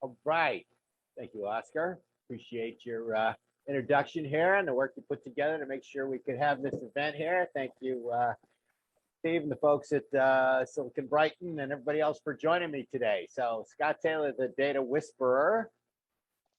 All right. Thank you, Oscar. Appreciate your introduction here and the work you put together to make sure we could have this event here. Thank you, Steve, and the folks at Silicon Brighton and everybody else for joining me today. So Scott Taylor, the Data Whisperer,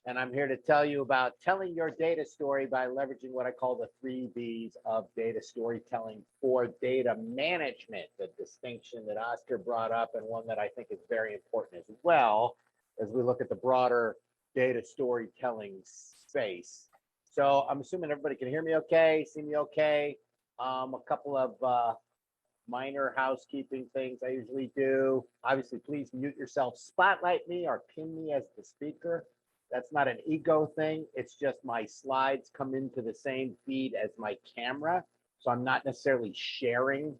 and I'm here to tell you about telling your data story by leveraging what I call the 3 Bs of data storytelling for data management, the distinction that Oscar brought up and one that I think is very important as well as we look at the broader data storytelling space. So I'm assuming everybody can hear me okay, see me okay. A couple of minor housekeeping things I usually do. Obviously, please mute yourself, spotlight me or pin me as the speaker. That's not an ego thing. It's just my slides come into the same feed as my camera. So I'm not necessarily sharing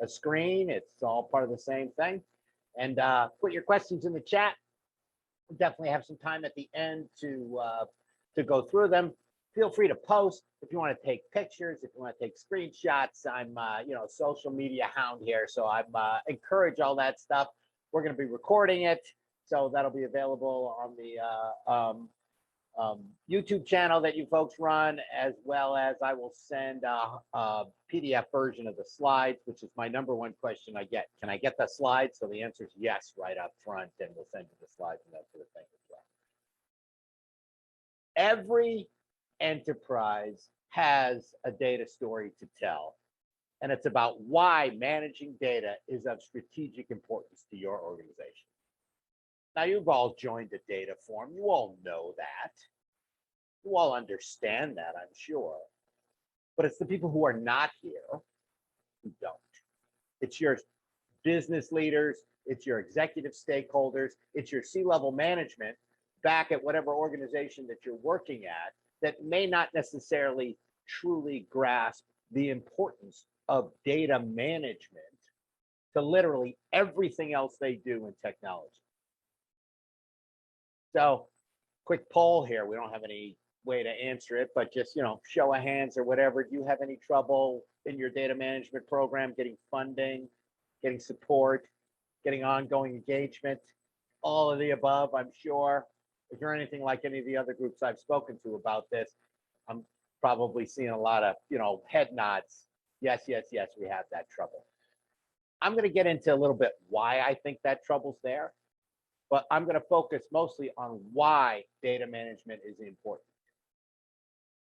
a screen. It's all part of the same thing. And put your questions in the chat. We'll definitely have some time at the end to go through them. Feel free to post if you want to take pictures, if you want to take screenshots. I'm social media hound here, so I'm encourage all that stuff. We're going to be recording it, so that'll be available on the YouTube channel that you folks run, as well as I will send a PDF version of the slides, which is my #1 question I get. Can I get the slides? So the answer is yes right up front, and we'll send you the slides and that sort of thing as well. Every enterprise has a data story to tell, and it's about why managing data is of strategic importance to your organization. Now, you've all joined a data forum. You all know that. You all understand that, I'm sure. But it's the people who are not here who don't. It's your business leaders, it's your executive stakeholders, it's your C-level management back at whatever organization that you're working at that may not necessarily truly grasp the importance of data management to literally everything else they do in technology. So, quick poll here. We don't have any way to answer it, but just, show of hands or whatever. Do you have any trouble in your data management program getting funding, getting support, getting ongoing engagement? All of the above, I'm sure. If you're anything like any of the other groups I've spoken to about this, I'm probably seeing a lot of, head nods. Yes, yes, yes, we have that trouble. I'm going to get into a little bit why I think that trouble's there, but I'm going to focus mostly on why data management is important.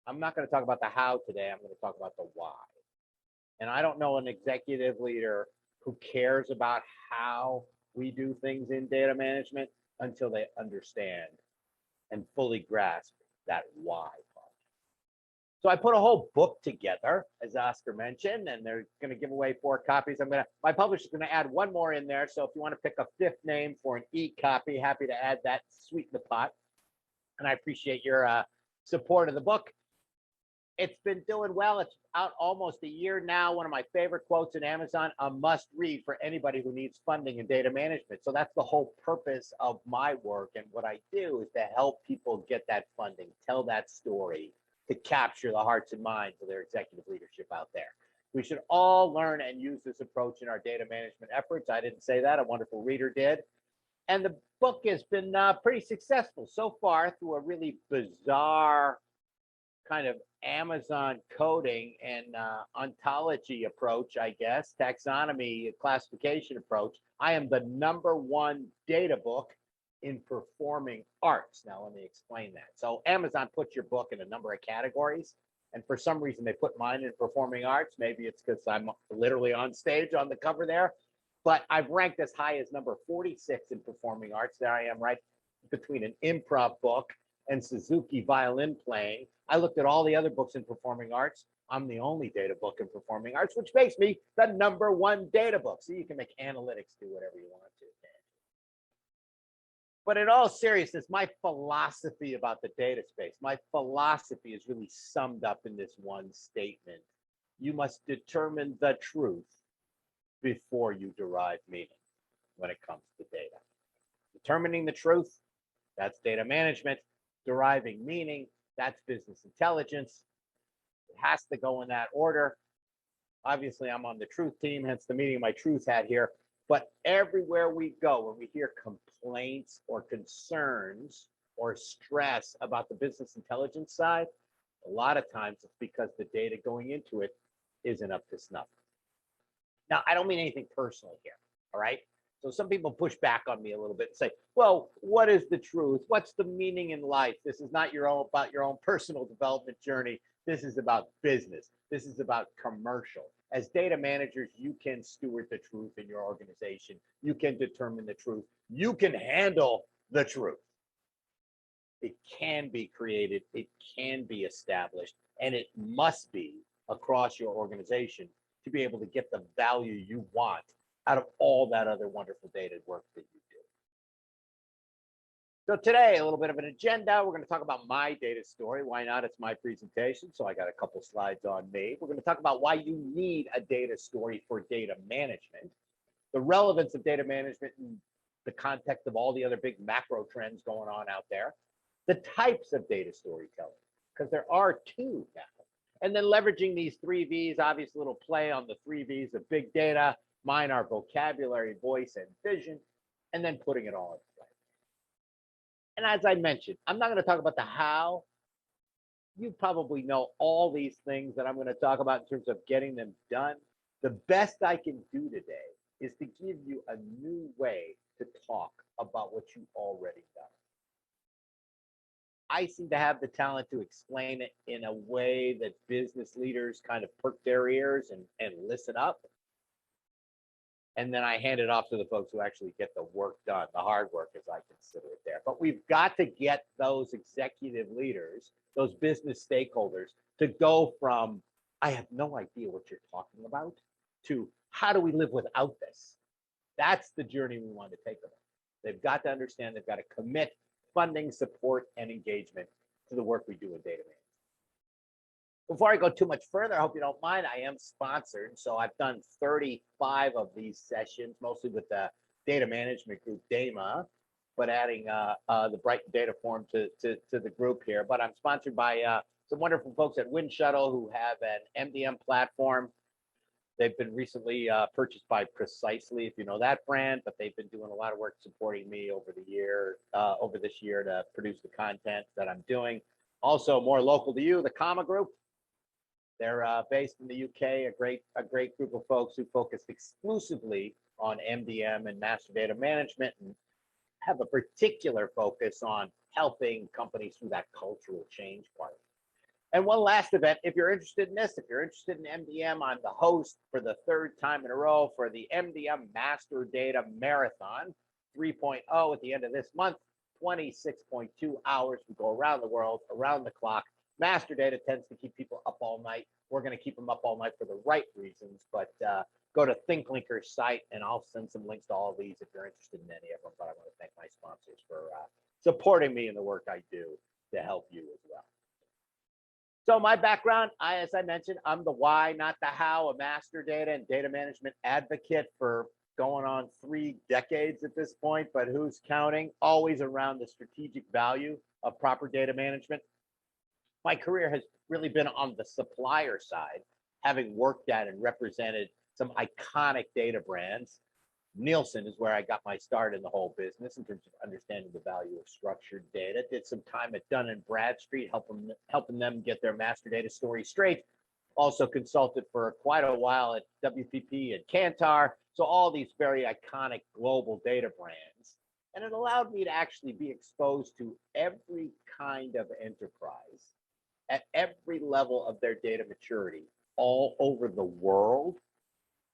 I'm not going to talk about the how today. I'm going to talk about the why. And I don't know an executive leader who cares about how we do things in data management until they understand and fully grasp that why part. So I put a whole book together, as Oscar mentioned, and they're going to give away 4 copies. My publisher's going to add 1 more in there. So if you want to pick a 5th name for an e-copy, happy to add that, sweeten the pot. And I appreciate your support of the book. It's been doing well. It's out almost a year now. One of my favorite quotes in Amazon, a must read for anybody who needs funding in data management. So that's the whole purpose of my work. And what I do is to help people get that funding, tell that story, to capture the hearts and minds of their executive leadership out there. We should all learn and use this approach in our data management efforts. I didn't say that. A wonderful reader did. And the book has been pretty successful so far through a really bizarre kind of Amazon coding and ontology approach, I guess, taxonomy classification approach. I am the #1 data book in performing arts. Now, let me explain that. So Amazon puts your book in a number of categories, and for some reason they put mine in performing arts. Maybe it's because I'm literally on stage on the cover there, but I've ranked as high as number 46 in performing arts. There I am, right between an improv book and Suzuki violin playing. I looked at all the other books in performing arts. I'm the only data book in performing arts, which makes me the #1 data book. So you can make analytics do whatever you want to. But in all seriousness, my philosophy about the data space, my philosophy is really summed up in this one statement. You must determine the truth before you derive meaning when it comes to data. Determining the truth, that's data management. Deriving meaning, that's business intelligence. It has to go in that order. Obviously, I'm on the truth team, hence the meeting of my truth hat here. But everywhere we go, when we hear complaints or concerns or stress about the business intelligence side, a lot of times it's because the data going into it isn't up to snuff. Now, I don't mean anything personal here, all right? So some people push back on me a little bit and say, well, what is the truth? What's the meaning in life? This is not about your own personal development journey. This is about business. This is about commercial. As data managers, you can steward the truth in your organization. You can determine the truth. You can handle the truth. It can be created, it can be established, and it must be across your organization to be able to get the value you want out of all that other wonderful data work that you do. So today, a little bit of an agenda. We're going to talk about my data story. Why not? It's my presentation, so I got a couple slides on me. We're going to talk about why you need a data story for data management, the relevance of data management in the context of all the other big macro trends going on out there, the types of data storytelling, because there are two now. And then leveraging these 3Vs, obvious little play on the 3Vs of big data. Mine are vocabulary, voice, and vision, and then putting it all in play. And as I mentioned, I'm not going to talk about the how. You probably know all these things that I'm going to talk about in terms of getting them done. The best I can do today is to give you a new way to talk about what you already done. I seem to have the talent to explain it in a way that business leaders kind of perk their ears and listen up. And then I hand it off to the folks who actually get the work done, the hard work as I consider it there. But we've got to get those executive leaders, those business stakeholders to go from, I have no idea what you're talking about, to how do we live without this? That's the journey we want to take them. They've got to understand, they've got to commit funding, support, and engagement to the work we do in data management. Before I go too much further, I hope you don't mind, I am sponsored. So I've done 35 of these sessions, mostly with the data management group, DAMA, but adding the Brighton Data Forum to the group here. But I'm sponsored by some wonderful folks at Windshuttle who have an MDM platform. They've been recently purchased by Precisely, if you know that brand, but they've been doing a lot of work supporting me over this year to produce the content that I'm doing. Also, more local to you, the Comma Group. They're based in the UK, a great group of folks who focus exclusively on MDM and master data management and have a particular focus on helping companies through that cultural change part. And one last event, if you're interested in this, if you're interested in MDM, I'm the host for the third time in a row for the MDM Master Data Marathon 3.0 at the end of this month, 26.2 hours. We go around the world, around the clock. Master data tends to keep people up all night. We're going to keep them up all night for the right reasons, but go to ThinkLinker's site and I'll send some links to all of these if you're interested in any of them. But I want to thank my sponsors for supporting me in the work I do to help you as well. So my background, as I mentioned, I'm the why, not the how, a master data and data management advocate for going on 3 decades at this point, but who's counting? Always around the strategic value of proper data management. My career has really been on the supplier side, having worked at and represented some iconic data brands. Nielsen is where I got my start in the whole business in terms of understanding the value of structured data. Did some time at Dun & Bradstreet, helping them get their master data story straight. Also consulted for quite a while at WPP and Kantar. So all these very iconic global data brands. And it allowed me to actually be exposed to every kind of enterprise at every level of their data maturity all over the world.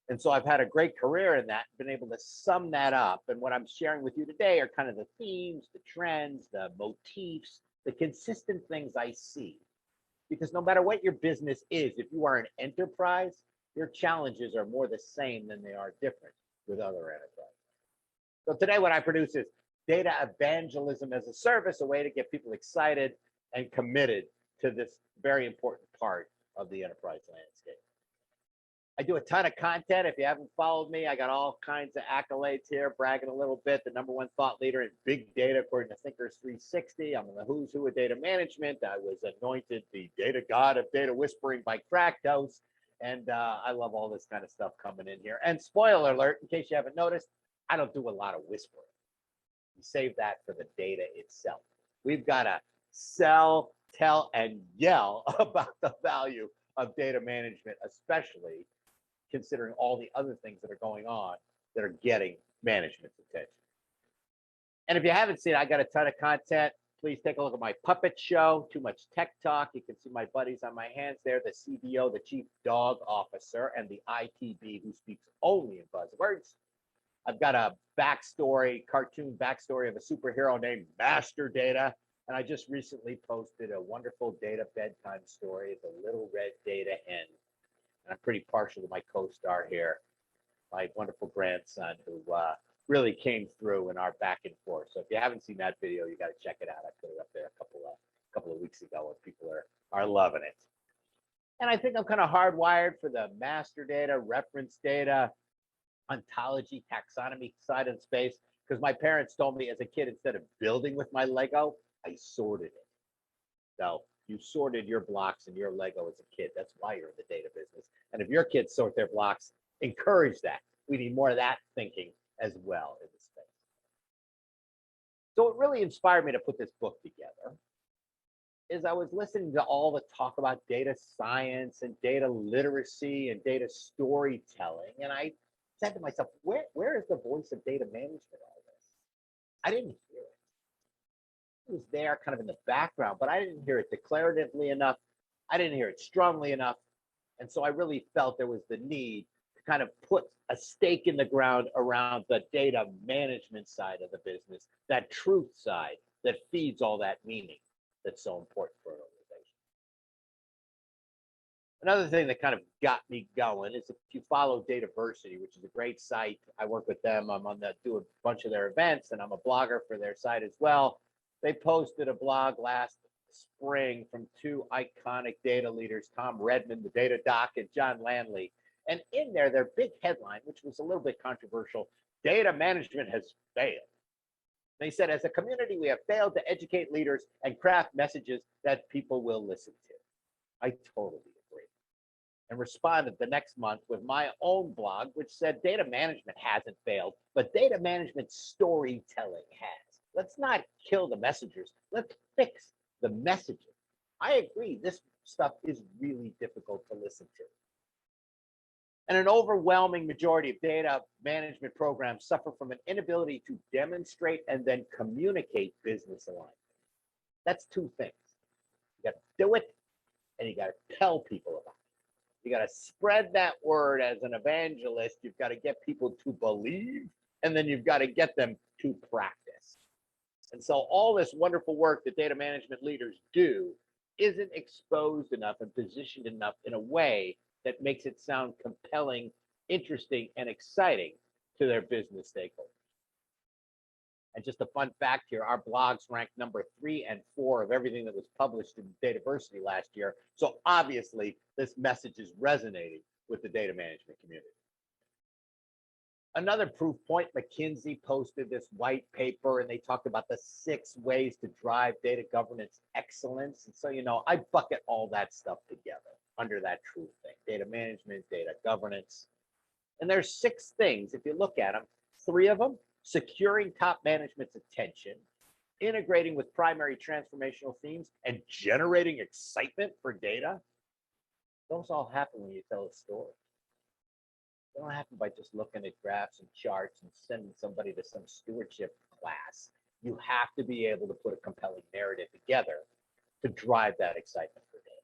And so I've had a great career in that, been able to sum that up. And what I'm sharing with you today are kind of the themes, the trends, the motifs, the consistent things I see. Because no matter what your business is, if you are an enterprise, your challenges are more the same than they are different with other enterprises. So today what I produce is data evangelism as a service, a way to get people excited and committed to this very important part of the enterprise landscape. I do a ton of content. If you haven't followed me, I got all kinds of accolades here, bragging a little bit. The #1 thought leader in big data, according to Thinkers 360. I'm in the who's who of data management. I was anointed the data god of data whispering by Crackhouse. And I love all this kind of stuff coming in here. And spoiler alert, in case you haven't noticed, I don't do a lot of whispering. We save that for the data itself. We've got to sell, tell, and yell about the value of data management, especially considering all the other things that are going on that are getting management's attention. And if you haven't seen it, I got a ton of content. Please take a look at my puppet show, Too Much Tech Talk. You can see my buddies on my hands there, the CDO, the Chief Dog Officer, and the ITB who speaks only in buzzwords. I've got a backstory, cartoon backstory of a superhero named Master Data. And I just recently posted a wonderful data bedtime story, The Little Red Data Hen. And I'm pretty partial to my co-star here, my wonderful grandson who really came through in our back and forth. So if you haven't seen that video, you got to check it out. I put it up there a couple of weeks ago, and people are loving it. And I think I'm kind of hardwired for the master data, reference data, ontology, taxonomy side of space, because my parents told me as a kid, instead of building with my Lego, I sorted it. So you sorted your blocks and your Lego as a kid. That's why you're in the data business. And if your kids sort their blocks, encourage that. We need more of that thinking as well in the space. So what really inspired me to put this book together is I was listening to all the talk about data science and data literacy and data storytelling. And I said to myself, where is the voice of data management in all this? I didn't hear it. It was there kind of in the background, but I didn't hear it declaratively enough. I didn't hear it strongly enough. And so I really felt there was the need to kind of put a stake in the ground around the data management side of the business, that truth side that feeds all that meaning that's so important for an organization. Another thing that kind of got me going is if you follow Dataversity, which is a great site. I work with them. I'm on do a bunch of their events, and I'm a blogger for their site as well. They posted a blog last spring from two iconic data leaders, Tom Redman, the data doc, and John Landley. And in there, their big headline, which was a little bit controversial, data management has failed. They said, as a community, we have failed to educate leaders and craft messages that people will listen to. I totally agree. And responded the next month with my own blog, which said data management hasn't failed, but data management storytelling has. Let's not kill the messengers. Let's fix the messages. I agree. This stuff is really difficult to listen to. And an overwhelming majority of data management programs suffer from an inability to demonstrate and then communicate business alignment. That's two things. You got to do it, and you got to tell people about it. You got to spread that word as an evangelist. You've got to get people to believe, and then you've got to get them to practice. And so all this wonderful work that data management leaders do isn't exposed enough and positioned enough in a way that makes it sound compelling, interesting, and exciting to their business stakeholders. And just a fun fact here, our blogs ranked number 3 and 4 of everything that was published in Dataversity last year. So obviously, this message is resonating with the data management community. Another proof point, McKinsey posted this white paper, and they talked about the 6 ways to drive data governance excellence. And so, I bucket all that stuff together under that truth thing: data management, data governance. And there's 6 things, if you look at them, 3 of them: securing top management's attention, integrating with primary transformational themes, and generating excitement for data. Those all happen when you tell a story. They don't happen by just looking at graphs and charts and sending somebody to some stewardship class. You have to be able to put a compelling narrative together to drive that excitement for data.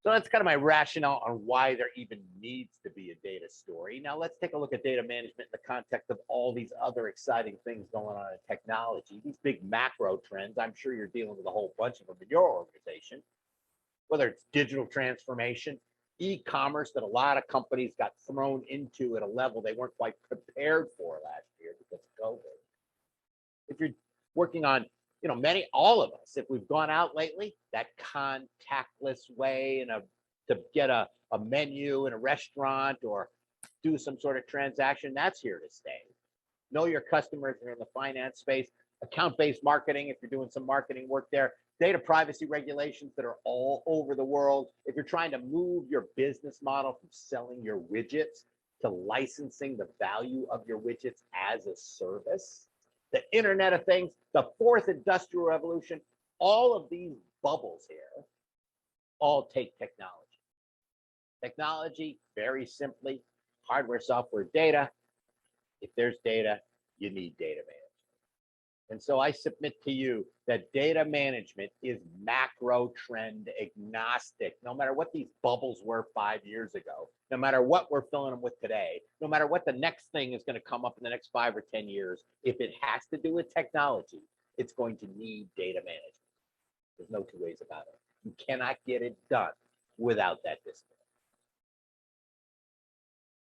So that's kind of my rationale on why there even needs to be a data story. Now let's take a look at data management in the context of all these other exciting things going on in technology, these big macro trends. I'm sure you're dealing with a whole bunch of them in your organization, whether it's digital transformation, e-commerce that a lot of companies got thrown into at a level they weren't quite prepared for last year because of COVID. If you're working on, all of us, if we've gone out lately, that contactless way to get a menu in a restaurant or do some sort of transaction, that's here to stay. Know your customers are in the finance space. account-based marketing, if you're doing some marketing work there, data privacy regulations that are all over the world. If you're trying to move your business model from selling your widgets to licensing the value of your widgets as a service, the Internet of Things, the fourth industrial revolution, all of these bubbles here all take technology. Technology, very simply, hardware, software, data. If there's data, you need data management. And so I submit to you that data management is macro trend agnostic. No matter what these bubbles were 5 years ago, no matter what we're filling them with today, no matter what the next thing is going to come up in the next 5 or 10 years, if it has to do with technology, it's going to need data management. There's no two ways about it. You cannot get it done without that discipline.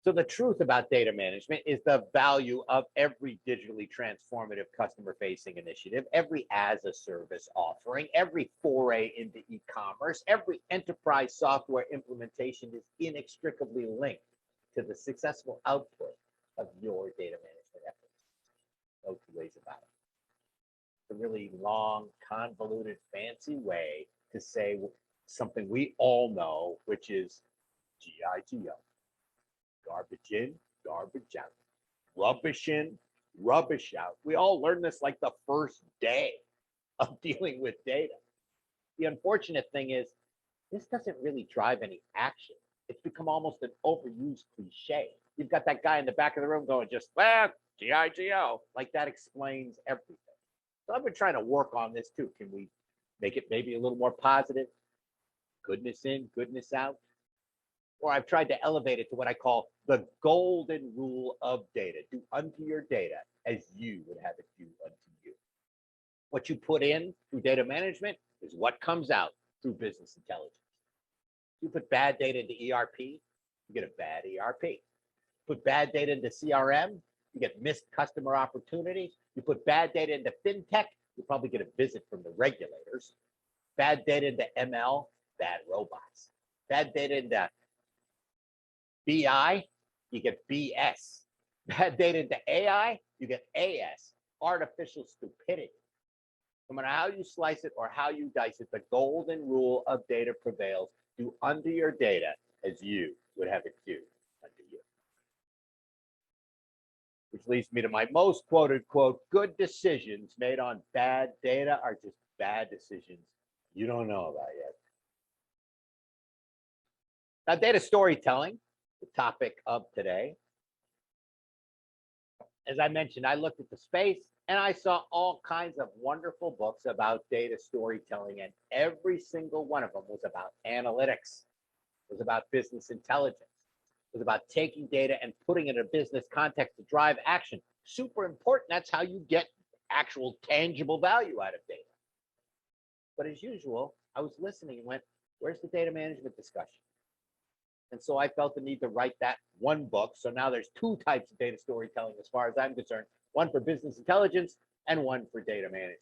So the truth about data management is the value of every digitally transformative customer-facing initiative, every as-a-service offering, every foray into e-commerce, every enterprise software implementation is inextricably linked to the successful output of your data management efforts. No two ways about it. It's a really long, convoluted, fancy way to say something we all know, which is GIGO. Garbage in, garbage out. Rubbish in, rubbish out. We all learned this like the first day of dealing with data. The unfortunate thing is, this doesn't really drive any action. It's become almost an overused cliche. You've got that guy in the back of the room going just, well, GIGO. Like that explains everything. So I've been trying to work on this too. Can we make it maybe a little more positive? Goodness in, goodness out. Or I've tried to elevate it to what I call the golden rule of data. Do unto your data as you would have it do unto you. What you put in through data management is what comes out through business intelligence. You put bad data into ERP, you get a bad ERP. Put bad data into CRM, you get missed customer opportunities. You put bad data into FinTech, you probably get a visit from the regulators. Bad data into ML, bad robots. Bad data into BI, you get BS. Bad data into AI, you get AS, artificial stupidity. No matter how you slice it or how you dice it, the golden rule of data prevails. Do unto your data as you would have it do unto you. Which leads me to my most quoted quote, good decisions made on bad data are just bad decisions you don't know about yet. Now, data storytelling, the topic of today. As I mentioned, I looked at the space and I saw all kinds of wonderful books about data storytelling, and every single one of them was about analytics, was about business intelligence, was about taking data and putting it in a business context to drive action. Super important. That's how you get actual tangible value out of data. But as usual, I was listening and went, where's the data management discussion? And so I felt the need to write that one book. So now there's two types of data storytelling as far as I'm concerned, one for business intelligence and one for data management.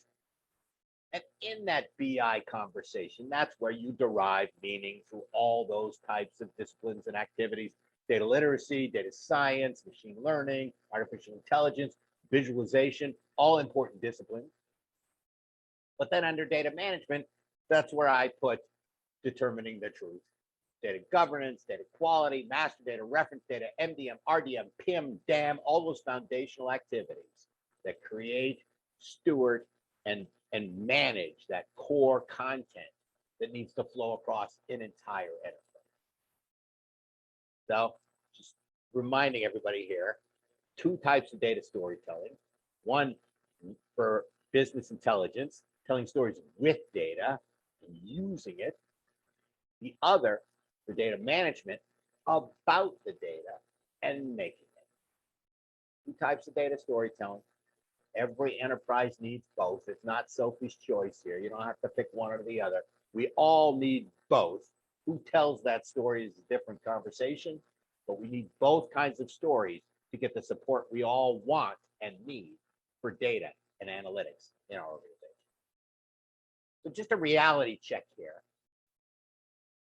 And in that BI conversation, that's where you derive meaning through all those types of disciplines and activities: data literacy, data science, machine learning, artificial intelligence, visualization, all important disciplines. But then under data management, that's where I put determining the truth. Data governance, data quality, master data, reference data, MDM, RDM, PIM, DAM, all those foundational activities that create, steward, and manage that core content that needs to flow across an entire enterprise. So just reminding everybody here, two types of data storytelling. One for business intelligence, telling stories with data and using it. The other for data management, about the data and making it. Two types of data storytelling. Every enterprise needs both. It's not Sophie's choice here. You don't have to pick one or the other. We all need both. Who tells that story is a different conversation, but we need both kinds of stories to get the support we all want and need for data and analytics in our organization. So just a reality check here.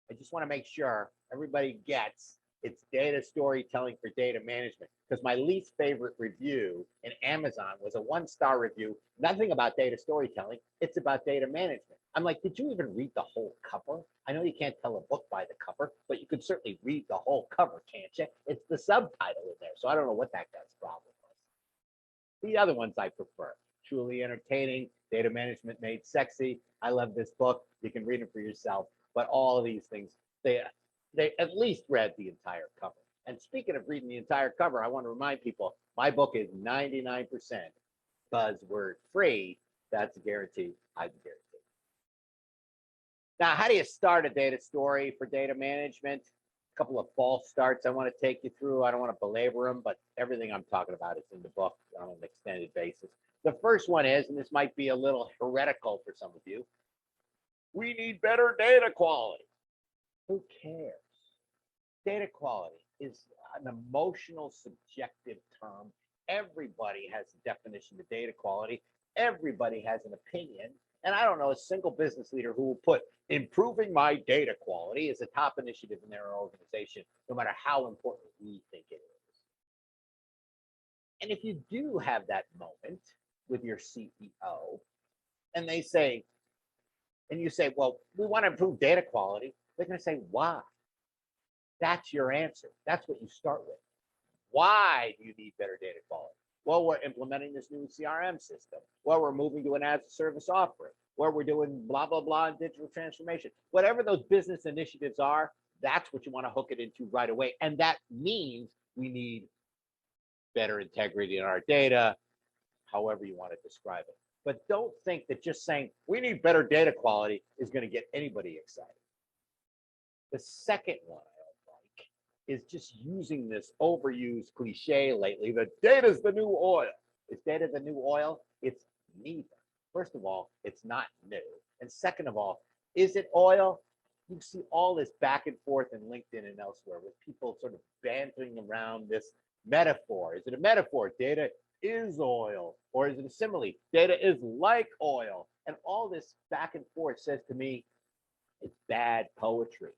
I just want to make sure everybody gets It's data storytelling for data management. Because my least favorite review in Amazon was a 1-star review, nothing about data storytelling. It's about data management. I'm like, did you even read the whole cover? I know you can't tell a book by the cover, but you could certainly read the whole cover, can't you? It's the subtitle in there. So I don't know what that guy's problem was. The other ones I prefer. Truly entertaining, data management made sexy. I love this book. You can read it for yourself. But all of these things, they at least read the entire cover. And speaking of reading the entire cover, I want to remind people, my book is 99% buzzword free. That's a guarantee. I can guarantee. Now, how do you start a data story for data management? A couple of false starts I want to take you through. I don't want to belabor them, but everything I'm talking about is in the book on an extended basis. The first one is, and this might be a little heretical for some of you, we need better data quality. Who cares? Data quality is an emotional, subjective term. Everybody has a definition of data quality. Everybody has an opinion. And I don't know a single business leader who will put improving my data quality as a top initiative in their organization, no matter how important we think it is. And if you do have that moment with your CEO and they say, and you say, well, we want to improve data quality, they're going to say, why? That's your answer. That's what you start with. Why do you need better data quality? Well, we're implementing this new CRM system. Well, we're moving to an as-a-service offering. Well, we're doing blah, blah, blah in digital transformation. Whatever those business initiatives are, that's what you want to hook it into right away. And that means we need better integrity in our data, however you want to describe it. But don't think that just saying we need better data quality is going to get anybody excited. The second one I don't like is just using this overused cliche lately that data's the new oil. Is data the new oil? It's neither. First of all, it's not new. And second of all, is it oil? You see all this back and forth in LinkedIn and elsewhere with people sort of bantering around this metaphor. Is it a metaphor? Data is oil. Or is it a simile? Data is like oil. And all this back and forth says to me, it's bad poetry.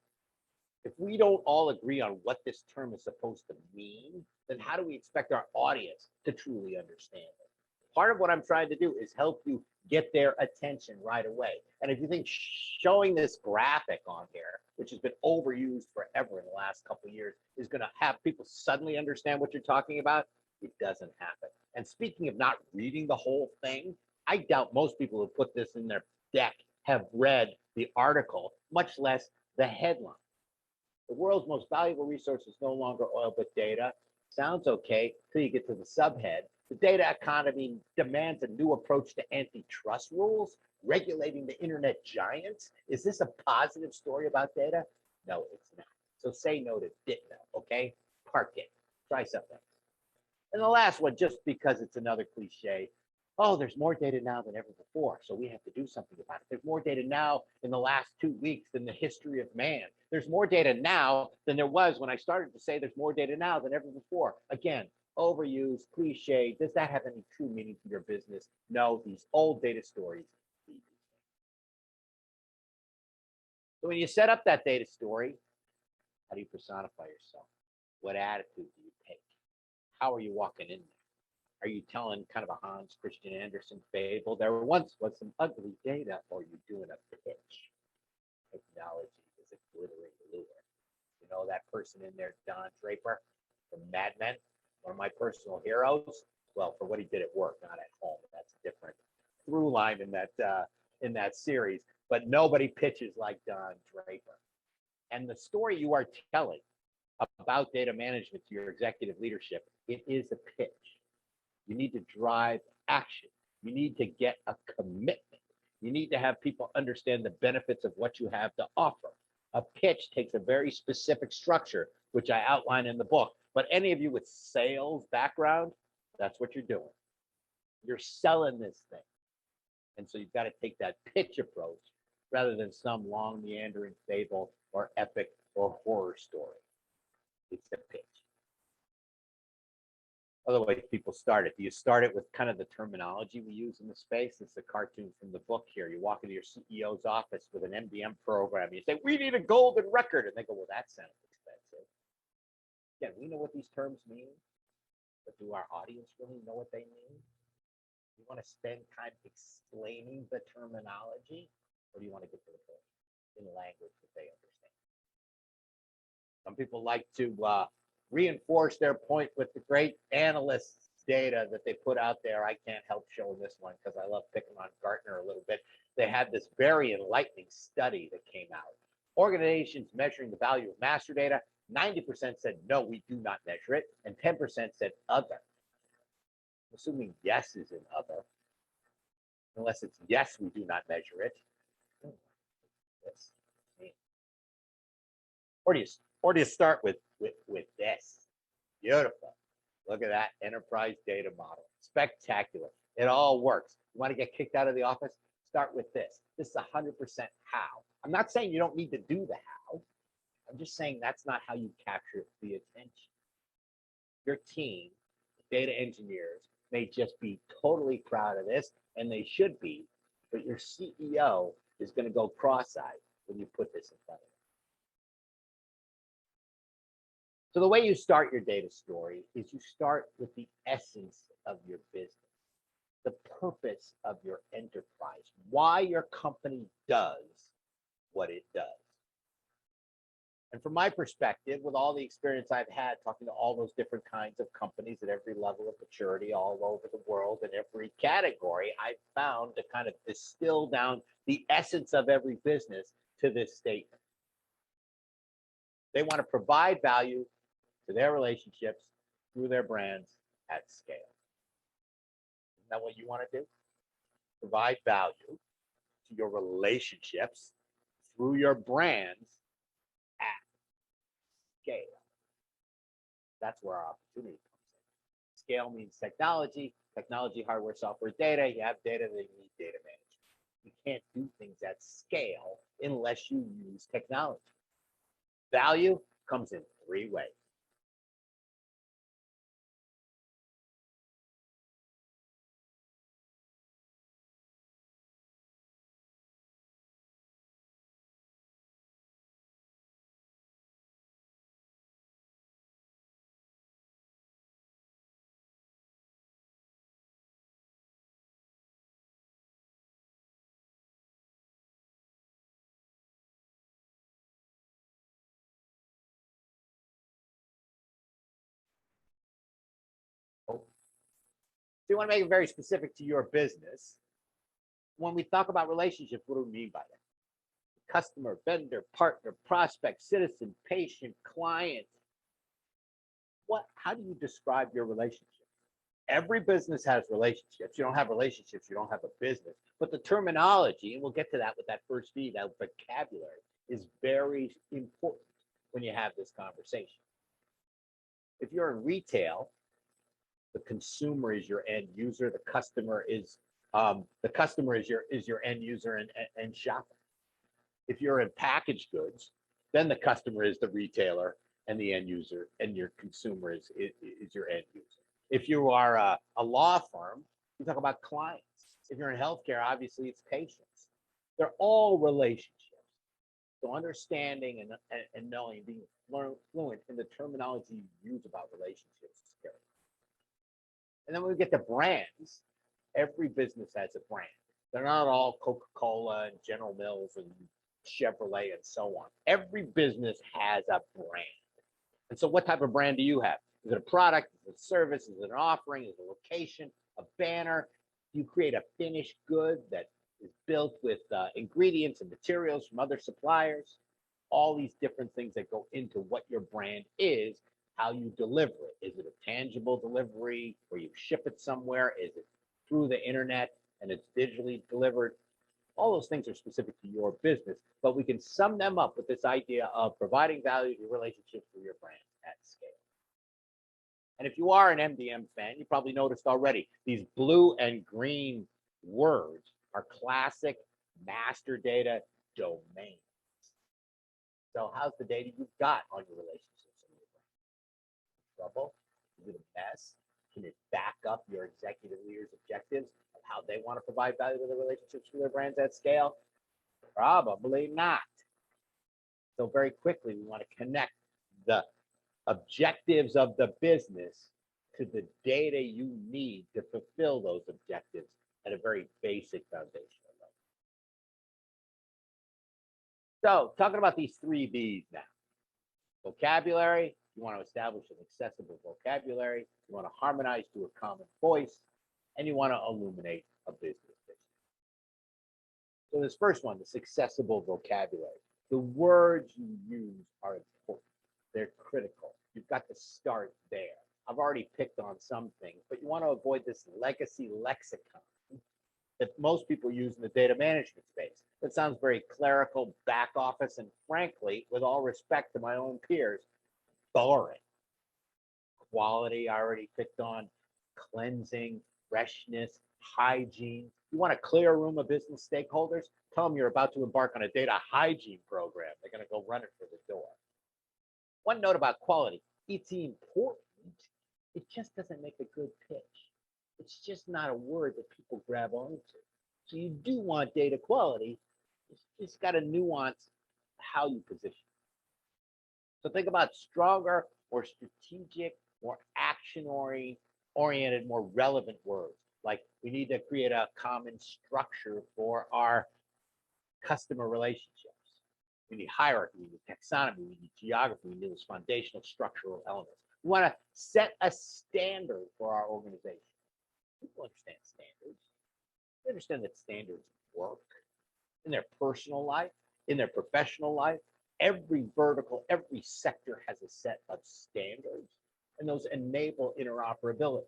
If we don't all agree on what this term is supposed to mean, then how do we expect our audience to truly understand it? Part of what I'm trying to do is help you get their attention right away. And if you think showing this graphic on here, which has been overused forever in the last couple of years, is going to have people suddenly understand what you're talking about, it doesn't happen. And speaking of not reading the whole thing, I doubt most people who put this in their deck have read the article, much less the headline. The world's most valuable resource is no longer oil but data. Sounds okay till you get to the subhead. The data economy demands a new approach to antitrust rules, regulating the internet giants. Is this a positive story about data? No, it's not. So say no to didn't know, okay? Park it. Try something. And the last one, just because it's another cliche, oh, there's more data now than ever before, so we have to do something about it. There's more data now in the last 2 weeks than the history of man. There's more data now than there was when I started to say there's more data now than ever before. Again, overused, cliche. Does that have any true meaning to your business? No, these old data stories. So when you set up that data story, how do you personify yourself? What attitude do you take? How are you walking in there? Are you telling kind of a Hans Christian Andersen fable? There once was some ugly data, or are you doing a pitch? Technology is a glittering lure. You know that person in there, Don Draper from Mad Men, one of my personal heroes. Well, for what he did at work, not at home. That's a different through line in that series. But nobody pitches like Don Draper. And the story you are telling about data management to your executive leadership, it is a pitch. You need to drive action. You need to get a commitment. You need to have people understand the benefits of what you have to offer. A pitch takes a very specific structure, which I outline in the book. But any of you with sales background, that's what you're doing. You're selling this thing. And so you've got to take that pitch approach rather than some long meandering fable or epic or horror story. It's a pitch. Other ways people start it. Do you start it with kind of the terminology we use in the space? It's a cartoon from the book here. You walk into your CEO's office with an MDM program. And you say, we need a golden record. And they go, well, that sounds expensive. Again, we know what these terms mean, but do our audience really know what they mean? You want to spend time explaining the terminology, or do you want to get to the point in language that they understand? Some people like to reinforce their point with the great analysts data that they put out there. I can't help showing this one because I love picking on Gartner a little bit. They had this very enlightening study that came out. Organizations measuring the value of master data, 90% said, no, we do not measure it, and 10% said other. Assuming yes is in other, unless it's yes, we do not measure it. Yes. Or do you start with this? Beautiful. Look at that enterprise data model. Spectacular. It all works. You want to get kicked out of the office? Start with this. This is 100% how. I'm not saying you don't need to do the how. I'm just saying that's not how you capture the attention. Your team, data engineers, may just be totally proud of this, and they should be, but your CEO is going to go cross-eyed when you put this in front of them. So the way you start your data story is you start with the essence of your business, the purpose of your enterprise, why your company does what it does. And from my perspective, with all the experience I've had talking to all those different kinds of companies at every level of maturity all over the world in every category, I've found to kind of distill down the essence of every business to this statement. They want to provide value to their relationships through their brands at scale. Isn't that what you want to do? Provide value to your relationships through your brands at scale. That's where our opportunity comes in. Scale means technology, hardware, software, data. You have data, then you need data management. You can't do things at scale unless you use technology. Value comes in three ways. So you want to make it very specific to your business. When we talk about relationships, what do we mean by that? Customer, vendor, partner, prospect, citizen, patient, client. How do you describe your relationship? Every business has relationships. You don't have relationships, you don't have a business. But the terminology, and we'll get to that with that first V, that vocabulary, is very important when you have this conversation. If you're in retail, the consumer is your end user. The customer is your end user and shopper. If you're in packaged goods, then the customer is the retailer and the end user, and your consumer is your end user. If you are a law firm, you talk about clients. If you're in healthcare, obviously it's patients. They're all relationships. So understanding and knowing, being fluent in the terminology you use about relationships is scary. And then when we get to brands, every business has a brand. They're not all Coca-Cola and General Mills and Chevrolet and so on. Every business has a brand. And so what type of brand do you have? Is it a product? Is it a service? Is it an offering? Is it a location? A banner? You create a finished good that is built with ingredients and materials from other suppliers. All these different things that go into what your brand is, how you deliver it. Is it a tangible delivery where you ship it somewhere? Is it through the internet and it's digitally delivered? All those things are specific to your business, but we can sum them up with this idea of providing value to your relationships through your brand at scale. And if you are an MDM fan, you probably noticed already these blue and green words are classic master data domains. So how's the data you've got on your relationships in your brand? Trouble? Is it a mess? Can it back up your executive leaders' objectives of how they want to provide value to their relationships for their brands at scale? Probably not. So very quickly, we want to connect the objectives of the business to the data you need to fulfill those objectives at a very basic foundational level. So talking about these 3 B's now. Vocabulary, you want to establish an accessible vocabulary, you want to harmonize to a common voice, and you want to illuminate a business vision. So this first one, this accessible vocabulary. The words you use are important. They're critical. You've got to start there. I've already picked on some things, but you want to avoid this legacy lexicon that most people use in the data management space. That sounds very clerical, back office, and frankly, with all respect to my own peers, boring. Quality, I already picked on. Cleansing, freshness, hygiene. You want a clear room of business stakeholders? Tell them you're about to embark on a data hygiene program. They're going to go running for the door. One note about quality. It's important. It just doesn't make a good pitch. It's just not a word that people grab onto. So you do want data quality. It's just got to nuance how you position. So think about stronger, more strategic, more action-oriented, more relevant words. Like we need to create a common structure for our customer relationships. We need hierarchy, we need taxonomy, we need geography, we need those foundational structural elements. We want to set a standard for our organization. People understand standards. They understand that standards work in their personal life, in their professional life. Every vertical, every sector has a set of standards, and those enable interoperability.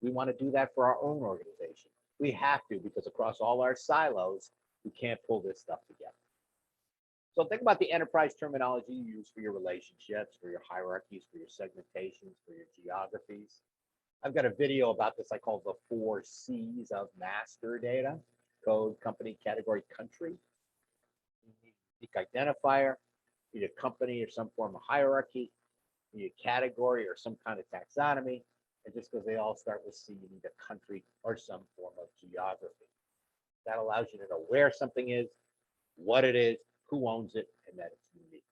We want to do that for our own organization. We have to, because across all our silos, we can't pull this stuff together. So think about the enterprise terminology you use for your relationships, for your hierarchies, for your segmentations, for your geographies. I've got a video about this I call the 4 C's of master data: code, company, category, country. You need a unique identifier, you need a company or some form of hierarchy, you need a category or some kind of taxonomy. And just because they all start with C, you need a country or some form of geography. That allows you to know where something is, what it is, who owns it, and that it's unique.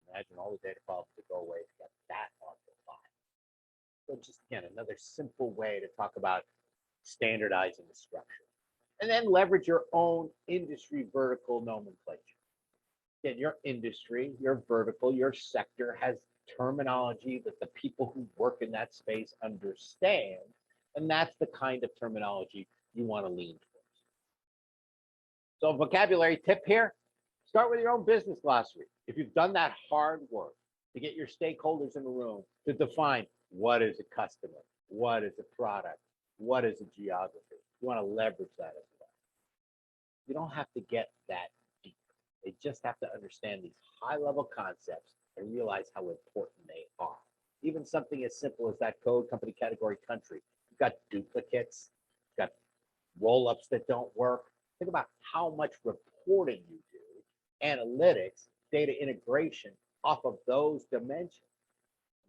Imagine all the data problems that go away if you got that on your file. So just again, another simple way to talk about standardizing the structure. And then leverage your own industry vertical nomenclature. Again, your industry, your vertical, your sector has terminology that the people who work in that space understand. And that's the kind of terminology you want to lean towards. So vocabulary tip here, start with your own business glossary. If you've done that hard work to get your stakeholders in the room to define what is a customer, what is a product, what is a geography, you want to leverage that as well. You don't have to get that deep. They just have to understand these high-level concepts and realize how important they are. Even something as simple as that code, company, category, country. You've got duplicates, you've got roll-ups that don't work. Think about how much reporting you do, analytics, data integration off of those dimensions.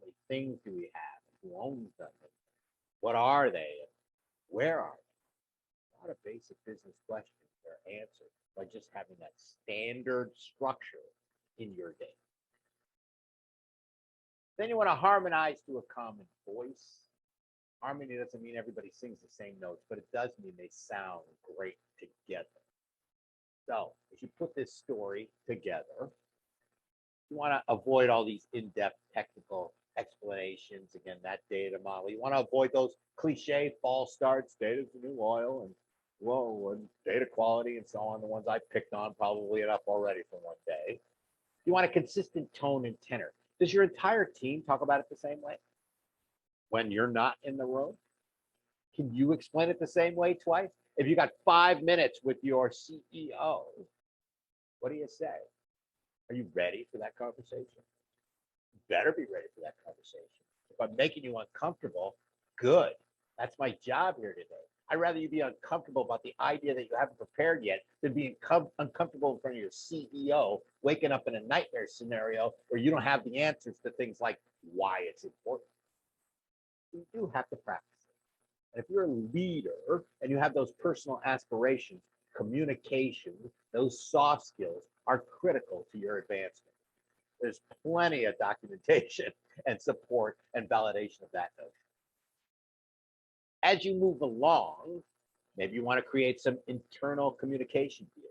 How many things do we have? Who owns them? What are they? Where are they? A lot of basic business questions are answered by just having that standard structure in your data. Then you want to harmonize to a common voice. Harmony doesn't mean everybody sings the same notes, but it does mean they sound great together. So as you put this story together, you want to avoid all these in-depth technical explanations. Again, that data model. You want to avoid those cliche false starts, data's the new oil, and whoa, and data quality and so on, the ones I picked on probably enough already for one day. You want a consistent tone and tenor. Does your entire team talk about it the same way? When you're not in the room? Can you explain it the same way twice? If you got 5 minutes with your CEO, what do you say? Are you ready for that conversation? You better be ready for that conversation. If I'm making you uncomfortable, good. That's my job here today. I'd rather you be uncomfortable about the idea that you haven't prepared yet than being uncomfortable in front of your CEO, waking up in a nightmare scenario where you don't have the answers to things like why it's important. You do have to practice it. And if you're a leader and you have those personal aspirations, communication, those soft skills are critical to your advancement. There's plenty of documentation and support and validation of that notion. As you move along, maybe you want to create some internal communication vehicles.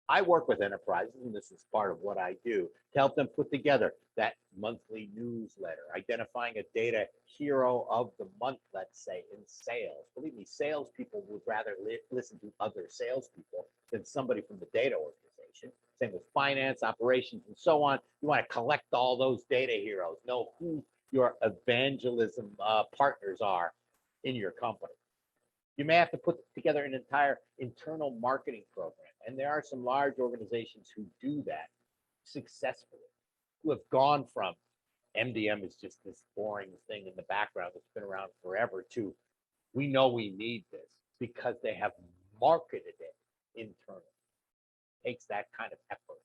I work with enterprises, and this is part of what I do, to help them put together that monthly newsletter, identifying a data hero of the month, let's say, in sales. Believe me, salespeople would rather listen to other salespeople than somebody from the data organization. Same with finance, operations, and so on. You want to collect all those data heroes, know who your evangelism partners are in your company. You may have to put together an entire internal marketing program. And there are some large organizations who do that successfully, who have gone from MDM is just this boring thing in the background that's been around forever to we know we need this because they have marketed it internally. It takes that kind of effort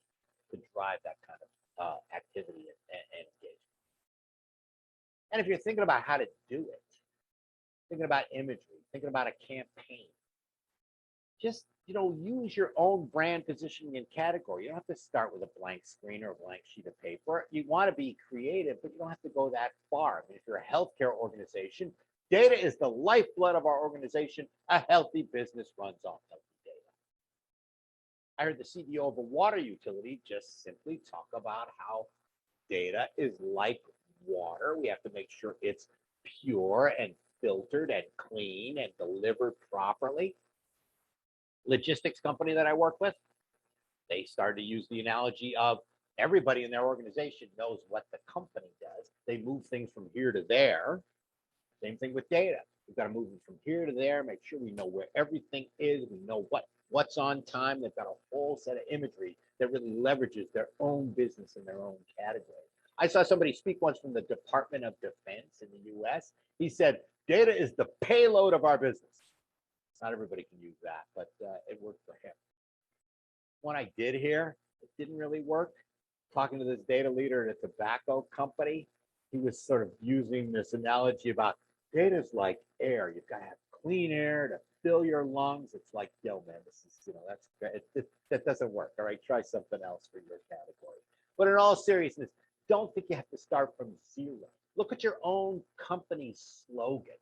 to drive that kind of activity and engagement. And if you're thinking about how to do it, thinking about imagery, thinking about a campaign, just use your own brand positioning and category. You don't have to start with a blank screen or a blank sheet of paper. You want to be creative, but you don't have to go that far. I mean, if you're a healthcare organization, data is the lifeblood of our organization. A healthy business runs on healthy data. I heard the CEO of a water utility just simply talk about how data is like water. We have to make sure it's pure and filtered and clean and delivered properly. Logistics company that I work with, they started to use the analogy of everybody in their organization knows what the company does. They move things from here to there. Same thing with data. We've got to move it from here to there, make sure we know where everything is. We know what's on time. They've got a whole set of imagery that really leverages their own business in their own category. I saw somebody speak once from the Department of Defense in the US. He said, data is the payload of our business. Not everybody can use that, but it worked for him. When I did hear, it didn't really work. Talking to this data leader at a tobacco company, he was sort of using this analogy about data's like air. You've got to have clean air to fill your lungs. It's like, yo, man, this is, that's that doesn't work. All right, try something else for your category. But in all seriousness, don't think you have to start from zero. Look at your own company's slogan.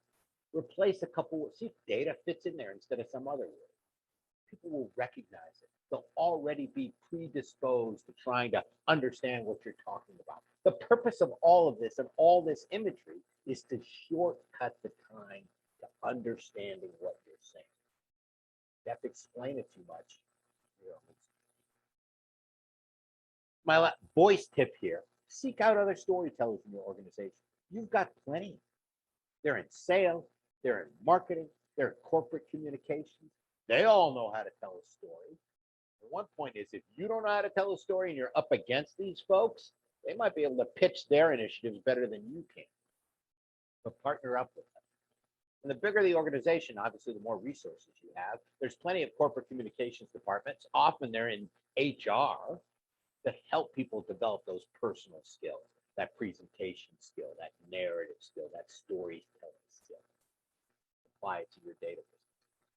Replace a couple, see if data fits in there instead of some other word. People will recognize it. They'll already be predisposed to trying to understand what you're talking about. The purpose of all of this and all this imagery is to shortcut the time to understanding what you're saying. You have to explain it too much. My voice tip here, seek out other storytellers in your organization. You've got plenty. They're in sales, they're in marketing, they're in corporate communications. They all know how to tell a story. And one point is if you don't know how to tell a story and you're up against these folks, they might be able to pitch their initiatives better than you can. But partner up with them. And the bigger the organization, obviously, the more resources you have. There's plenty of corporate communications departments. Often they're in HR that help people develop those personal skills, that presentation skill, that narrative skill, that storytelling skill. Apply it to your data business.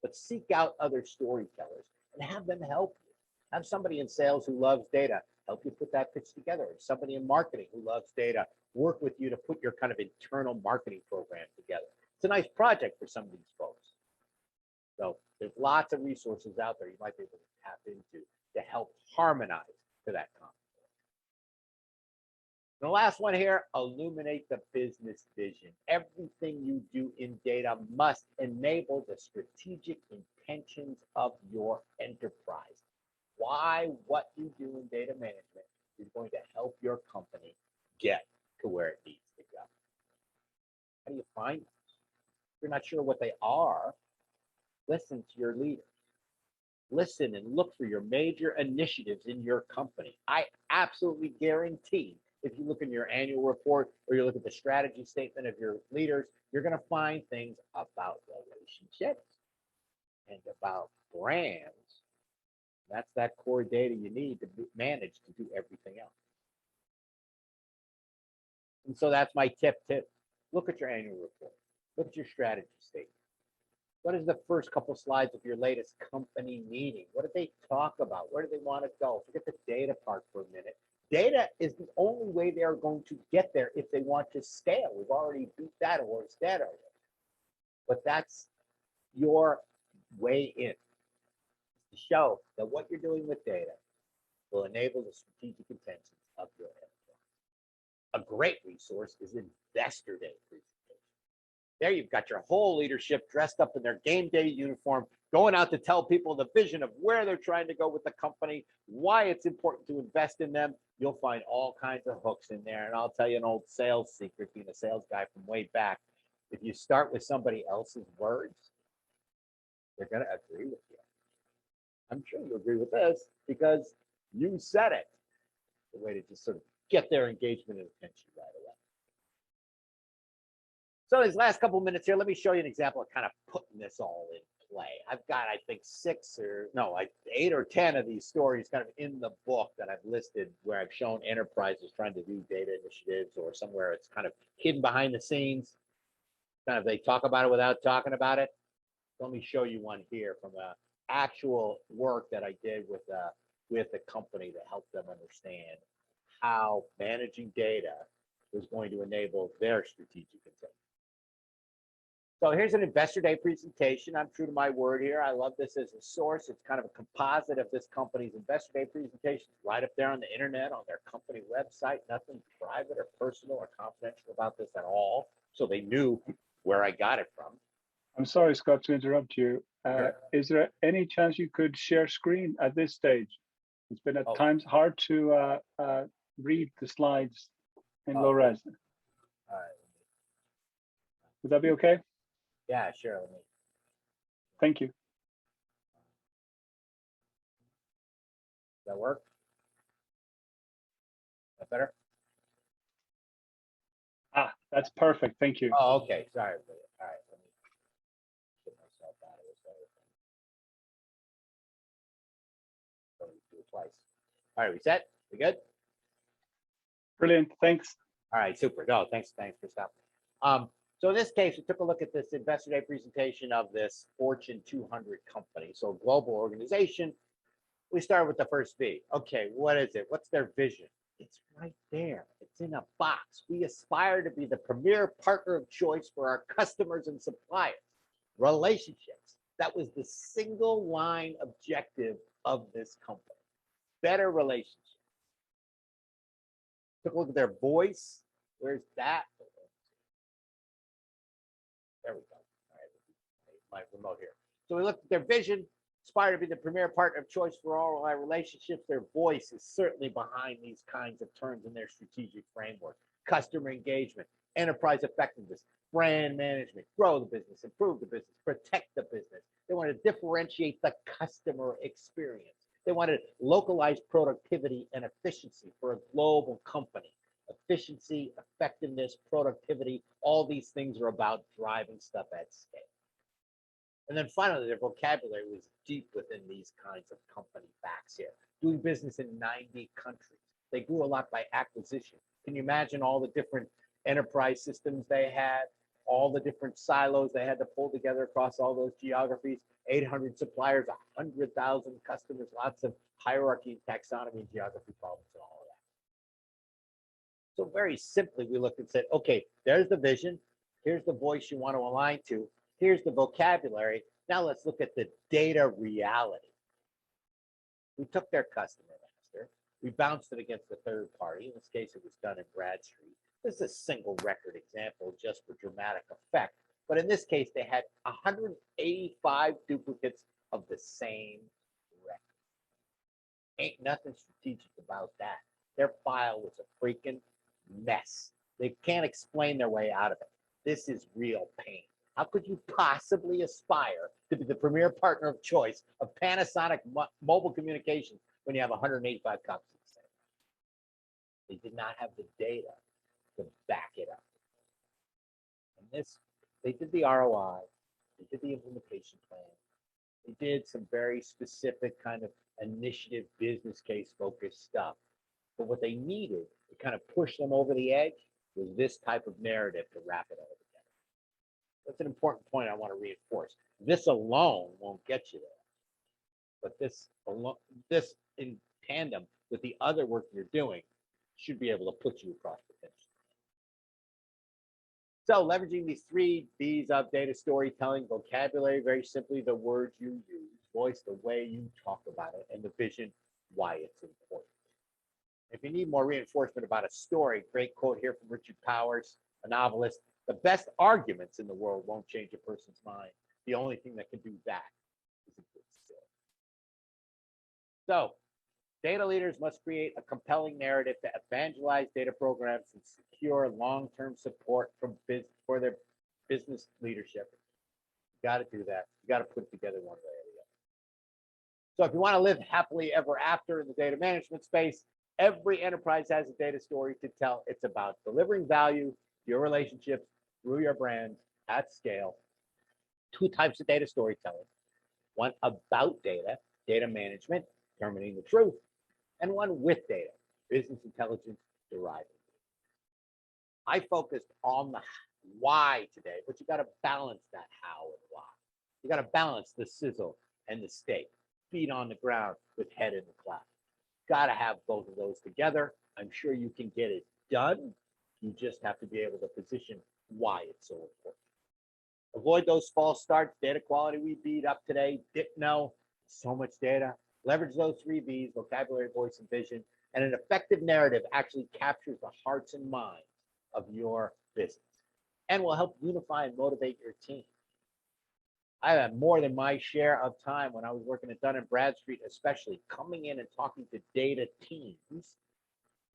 But seek out other storytellers and have them help you. Have somebody in sales who loves data help you put that pitch together. Or somebody in marketing who loves data work with you to put your kind of internal marketing program together. It's a nice project for some of these folks. So there's lots of resources out there you might be able to tap into to help harmonize to that concept. The last one here, illuminate the business vision. Everything you do in data must enable the strategic intentions of your enterprise. Why what you do in data management is going to help your company get to where it needs to go. How do you find them? If you're not sure what they are, listen to your leaders. Listen and look for your major initiatives in your company. I absolutely guarantee if you look in your annual report or you look at the strategy statement of your leaders, you're going to find things about relationships and about brands. That's that core data you need to manage to do everything else. And so that's my tip. Look at your annual report. Look at your strategy statement. What is the first couple slides of your latest company meeting? What did they talk about? Where do they want to go? Forget the data part for a minute. Data is the only way they're going to get there if they want to scale. We've already beat that horse dead already. But that's your way in, to show that what you're doing with data will enable the strategic intentions of your enterprise. A great resource is Investor Day presentation. There you've got your whole leadership dressed up in their game day uniform, going out to tell people the vision of where they're trying to go with the company, why it's important to invest in them. You'll find all kinds of hooks in there. And I'll tell you an old sales secret, being a sales guy from way back. If you start with somebody else's words, they're going to agree with you. I'm sure you agree with this because you said it. The way to just sort of get their engagement and attention right away. So these last couple of minutes here, let me show you an example of kind of putting this all in play. I've got, I think, 8 or 10 of these stories kind of in the book that I've listed where I've shown enterprises trying to do data initiatives, or somewhere it's kind of hidden behind the scenes. Kind of they talk about it without talking about it. Let me show you one here from actual work that I did with a company to help them understand how managing data was going to enable their strategic intent. So here's an Investor Day presentation. I'm true to my word here. I love this as a source. It's kind of a composite of this company's Investor Day presentation, right up there on the internet, on their company website. Nothing private or personal or confidential about this at all. So they knew where I got it from. I'm sorry, Scott, to interrupt you. Sure. Is there any chance you could share screen at this stage? It's been at times hard to read the slides in low res. All right. Would that be okay? Yeah, sure. Let me. Thank you. Does that work? That better? Ah, that's perfect. Thank you. Oh, okay. Sorry. All right. Let me get myself out of this. So we do it twice. All right. We set? We good? Brilliant. Thanks. All right. Super. No, thanks for stopping. So in this case, we took a look at this Investor Day presentation of this Fortune 200 company. So a global organization. We started with the first V. Okay, what is it? What's their vision? It's right there. It's in a box. We aspire to be the premier partner of choice for our customers and suppliers. Relationships. That was the single line objective of this company. Better relationships. Took a look at their voice. Where's that? There we go. All right, my remote here. So we looked at their vision, aspire to be the premier partner of choice for all our relationships. Their voice is certainly behind these kinds of terms in their strategic framework. Customer engagement, enterprise effectiveness, brand management, grow the business, improve the business, protect the business. They want to differentiate the customer experience. They wanted localized productivity and efficiency for a global company. Efficiency, effectiveness, productivity, all these things are about driving stuff at scale. And then finally, their vocabulary was deep within these kinds of company facts here. Doing business in 90 countries. They grew a lot by acquisition. Can you imagine all the different enterprise systems they had, all the different silos they had to pull together across all those geographies, 800 suppliers, 100,000 customers, lots of hierarchy, taxonomy, and geography problems and all of that. So very simply, we looked and said, okay, there's the vision. Here's the voice you want to align to. Here's the vocabulary. Now let's look at the data reality. We took their customer master. We bounced it against a third party. In this case, it was done in Bradstreet. This is a single record example just for dramatic effect. But in this case, they had 185 duplicates of the same record. Ain't nothing strategic about that. Their file was a freaking mess. They can't explain their way out of it. This is real pain. How could you possibly aspire to be the premier partner of choice of Panasonic Mobile Communications when you have 185 copies of the same? They did not have the data to back it up. And this, they did the ROI, they did the implementation plan, they did some very specific kind of initiative business case focused stuff. But what they needed to kind of push them over the edge was this type of narrative to wrap it all together. That's an important point I want to reinforce. This alone won't get you there. But this in tandem with the other work you're doing should be able to put you across the finish. So leveraging these 3 B's of data storytelling, vocabulary, very simply the words you use, voice, the way you talk about it, and the vision, why it's important. If you need more reinforcement about a story, great quote here from Richard Powers, a novelist: the best arguments in the world won't change a person's mind. The only thing that can do that is a good story. So data leaders must create a compelling narrative to evangelize data programs and secure long-term support for their business leadership. You got to do that. You got to put it together one way or the other. So if you want to live happily ever after in the data management space, every enterprise has a data story to tell. It's about delivering value to your relationships through your brand at scale. 2 types of data storytelling: one about data, data management, determining the truth, and one with data, business intelligence deriving. I focused on the why today, but you got to balance that how and why. You got to balance the sizzle and the steak, feet on the ground with head in the cloud. Got to have both of those together. I'm sure you can get it done. You just have to be able to position why it's so important. Avoid those false starts. Data quality we beat up today. Didn't know. So much data. Leverage those 3 B's, vocabulary, voice, and vision. And an effective narrative actually captures the hearts and minds of your business and will help unify and motivate your team. I had more than my share of time when I was working at Dun & Bradstreet, especially coming in and talking to data teams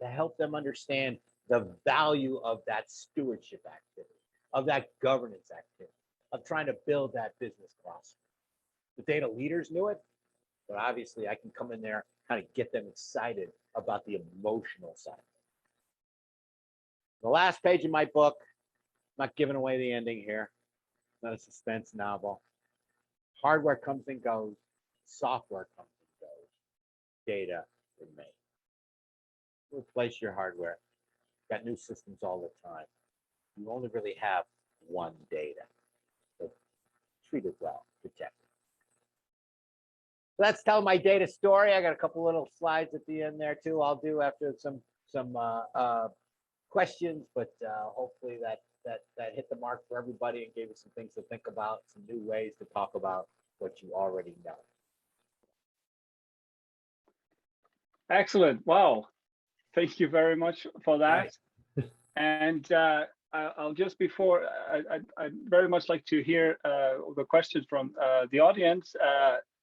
to help them understand the value of that stewardship activity, of that governance activity, of trying to build that business process. The data leaders knew it, but obviously I can come in there, kind of get them excited about the emotional side. The last page of my book, I'm not giving away the ending here. It's not a suspense novel. Hardware comes and goes. Software comes and goes. Data remains. Replace your hardware. Got new systems all the time. You only really have one data. So treat it well, protect it. So that's telling my data story. I got a couple little slides at the end there too. I'll do after some questions, but hopefully that hit the mark for everybody and gave you some things to think about, some new ways to talk about what you already know. Excellent. Wow. Thank you very much for that. Nice. And I'll just before I'd very much like to hear the questions from the audience.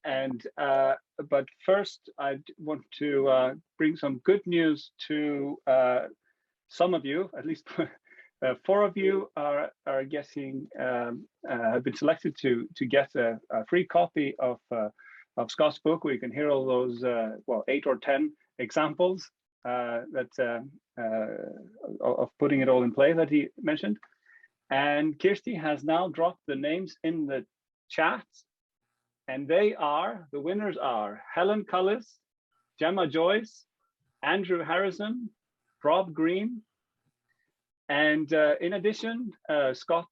But first, I want to bring some good news to some of you. At least 4 of you are getting have been selected to get a free copy of Scott's book, where you can hear all those 8 or 10 examples of putting it all in play that he mentioned. And Kirsty has now dropped the names in the chat. And the winners are Helen Cullis, Gemma Joyce, Andrew Harrison, Rob Green. And in addition, Scott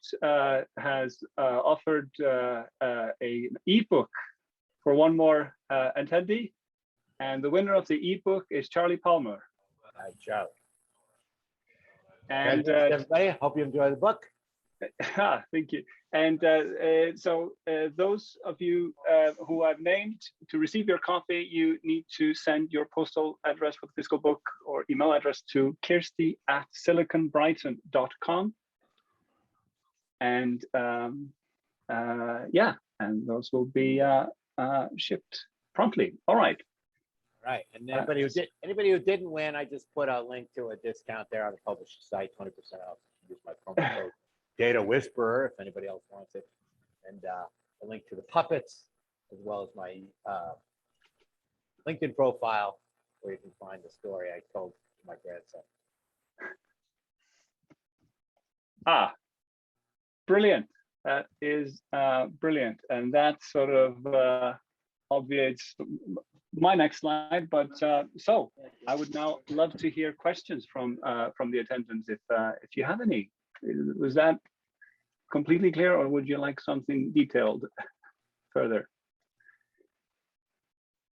has offered an ebook for one more attendee. And the winner of the ebook is Charlie Palmer. Hi, Charlie. And everybody, hope you enjoy the book. Thank you. And so those of you who I've named, to receive your copy, you need to send your postal address for the physical book or email address to kirsty@siliconbrighton.com. And and those will be shipped promptly. All right. Right. And anybody who didn't win, I just put a link to a discount there on the publisher site, 20% off. Use my promo code Data Whisperer if anybody else wants it, and a link to the puppets, as well as my LinkedIn profile, where you can find the story I told to my grandson. Brilliant. That is brilliant, and that sort of obviates my next slide. But so I would now love to hear questions from the attendants, if you have any. Was that completely clear, or would you like something detailed further?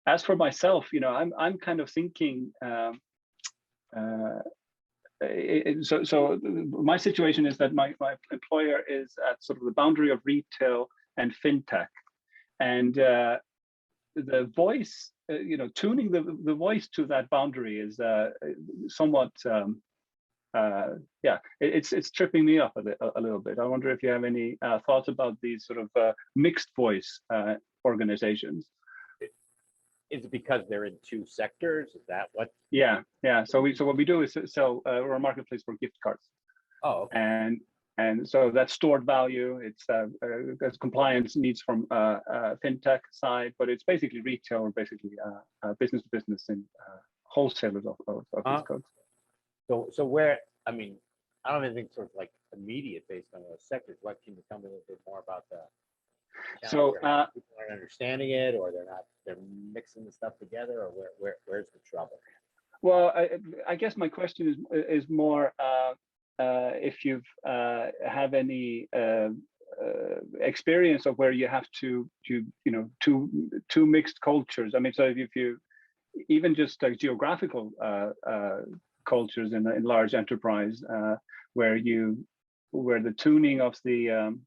As for myself, I'm kind of thinking So my situation is that my employer is at sort of the boundary of retail and fintech, and the voice, tuning the voice to that boundary is somewhat, it's tripping me up a little bit. I wonder if you have any thoughts about these sort of mixed voice organizations. Is it because they're in two sectors? Is that what? Yeah. So what we do is sell, we're a marketplace for gift cards. Oh, okay. And so that's stored value. It's compliance needs from fintech side, but it's basically retail, or basically business to business and wholesalers of these codes. So where, I mean, I don't even think sort of like immediate based on those sectors. What can you tell me a little bit more about that? So people aren't understanding it, or they're mixing the stuff together, or where's the trouble? Well, I guess my question is more if you've have any experience of where you have to two mixed cultures. I mean, so if you even just like geographical cultures in large enterprise, where the tuning of the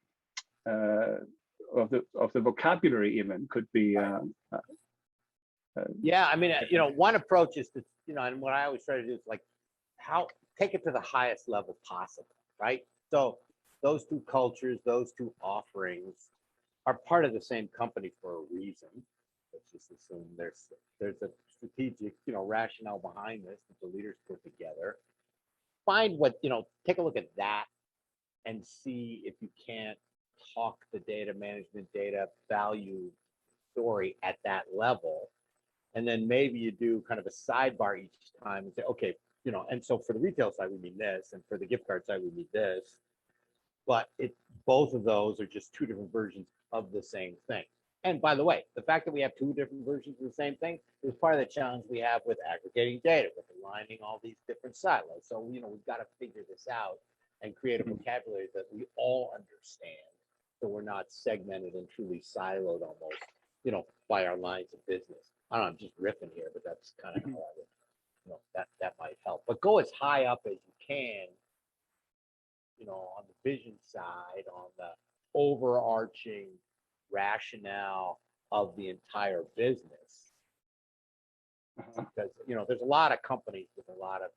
vocabulary even could be. Yeah, I mean, one approach is to, and what I always try to do is like, take it to the highest level possible, right? So those two cultures, those two offerings are part of the same company for a reason. Let's just assume there's a strategic, rationale behind this that the leaders put together. Find what, take a look at that and see if you can't talk the data management, data value story at that level. And then maybe you do kind of a sidebar each time and say, okay, and so for the retail side, we mean this, and for the gift card side, we mean this. But both of those are just two different versions of the same thing. And by the way, the fact that we have two different versions of the same thing is part of the challenge we have with aggregating data, with aligning all these different silos. So, we've got to figure this out and create a vocabulary that we all understand, so we're not segmented and truly siloed almost, by our lines of business. I don't know, I'm just riffing here, but that's kind of how I would, that might help. But go as high up as you can, on the vision side, on the overarching rationale of the entire business. Because, there's a lot of companies with a lot of,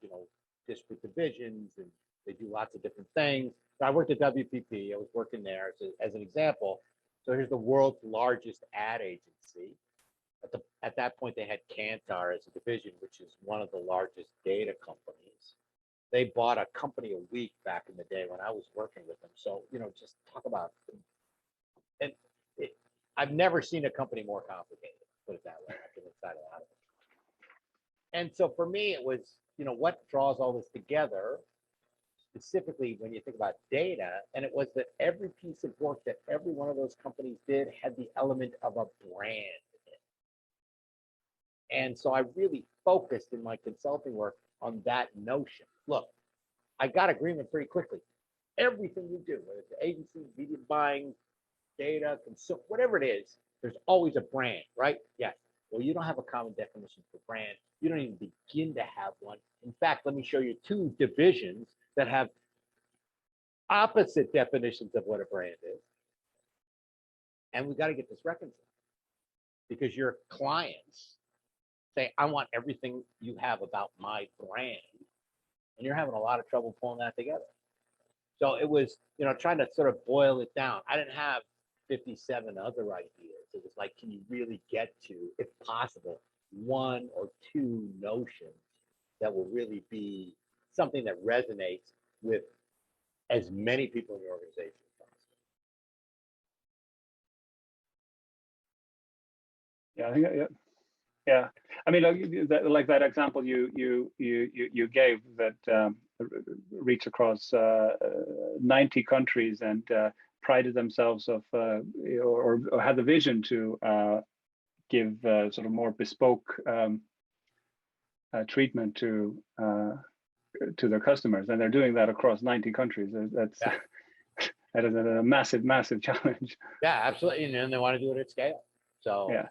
disparate divisions, and they do lots of different things. So I worked at WPP. I was working there as an example. So here's the world's largest ad agency. At that point, they had Kantar as a division, which is one of the largest data companies. They bought a company a week back in the day when I was working with them. So, just talk about, and I've never seen a company more complicated, put it that way. I can inside a lot of it. And so for me, it was, what draws all this together, specifically when you think about data, and it was that every piece of work that every one of those companies did had the element of a brand. And so I really focused in my consulting work on that notion. Look, I got agreement pretty quickly. Everything you do, whether it's agency, media buying, data, consume, whatever it is, there's always a brand, right? Yes. Well, you don't have a common definition for brand. You don't even begin to have one. In fact, let me show you two divisions that have opposite definitions of what a brand is. And we got to get this reconciled, because your clients say, I want everything you have about my brand. And you're having a lot of trouble pulling that together. So it was, trying to sort of boil it down. I didn't have 57 other ideas. It was like, can you really get to, if possible, one or two notions that will really be something that resonates with as many people in the organization as possible? Yeah, I think, yeah. I mean, like that example you gave, that reach across 90 countries and prided themselves of or had the vision to give sort of more bespoke treatment to their customers, and they're doing that across 90 countries. That's that is a massive challenge. Yeah, absolutely, and they want to do it at scale. So yeah.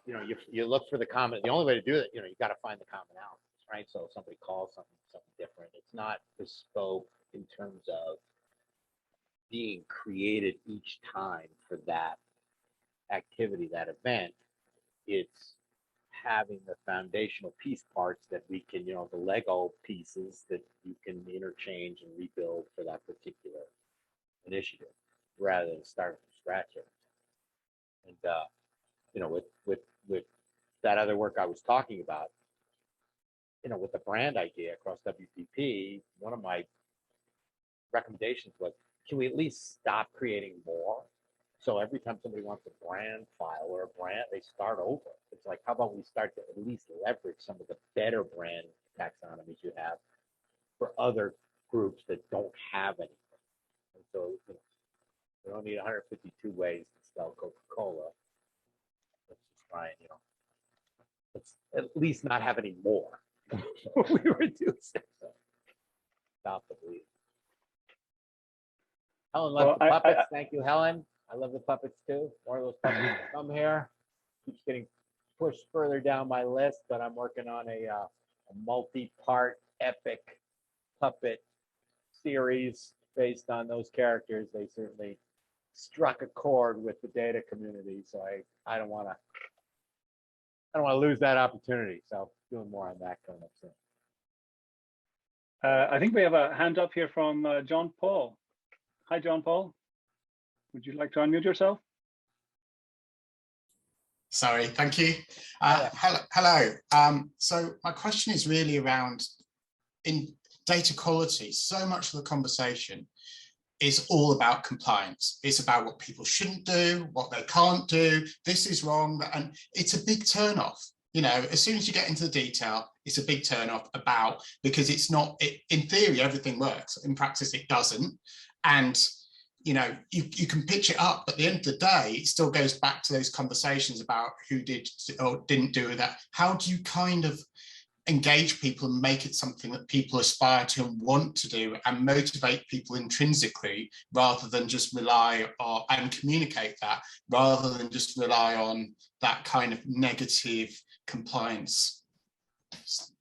You look for the common. The only way to do it, you got to find the commonalities, right? So if somebody calls something different, it's not bespoke in terms of being created each time for that activity, that event. It's having the foundational piece parts that we can, the Lego pieces that you can interchange and rebuild for that particular initiative, rather than start from scratch every time. And with that other work I was talking about, with the brand idea across WPP, one of my recommendations was, can we at least stop creating more? So every time somebody wants a brand file or a brand, they start over. It's like, how about we start to at least leverage some of the better brand taxonomies you have for other groups that don't have anything. And so, we don't need 152 ways to spell Coca-Cola. Let's just try and, let's at least not have any more. We reduce it. So, stop the bleed. Helen loves the puppets. Thank you, Helen. I love the puppets too. More of those puppets come here. Keeps getting pushed further down my list, but I'm working on a multi-part epic puppet series based on those characters. They certainly struck a chord with the data community, so I don't want to lose that opportunity. So doing more on that coming up soon. I think we have a hand up here from John Paul. Hi, John Paul. Would you like to unmute yourself? Sorry, thank you. Hello. So my question is really around in data quality. So much of the conversation is all about compliance. It's about what people shouldn't do, what they can't do. This is wrong, and it's a big turnoff. As soon as you get into the detail, it's a big turnoff because it's not. In theory, everything works. In practice, it doesn't, and you can pitch it up, but at the end of the day, it still goes back to those conversations about who did or didn't do that. How do you kind of engage people and make it something that people aspire to and want to do and motivate people intrinsically, rather than just rely on and communicate that, rather than just rely on that kind of negative compliance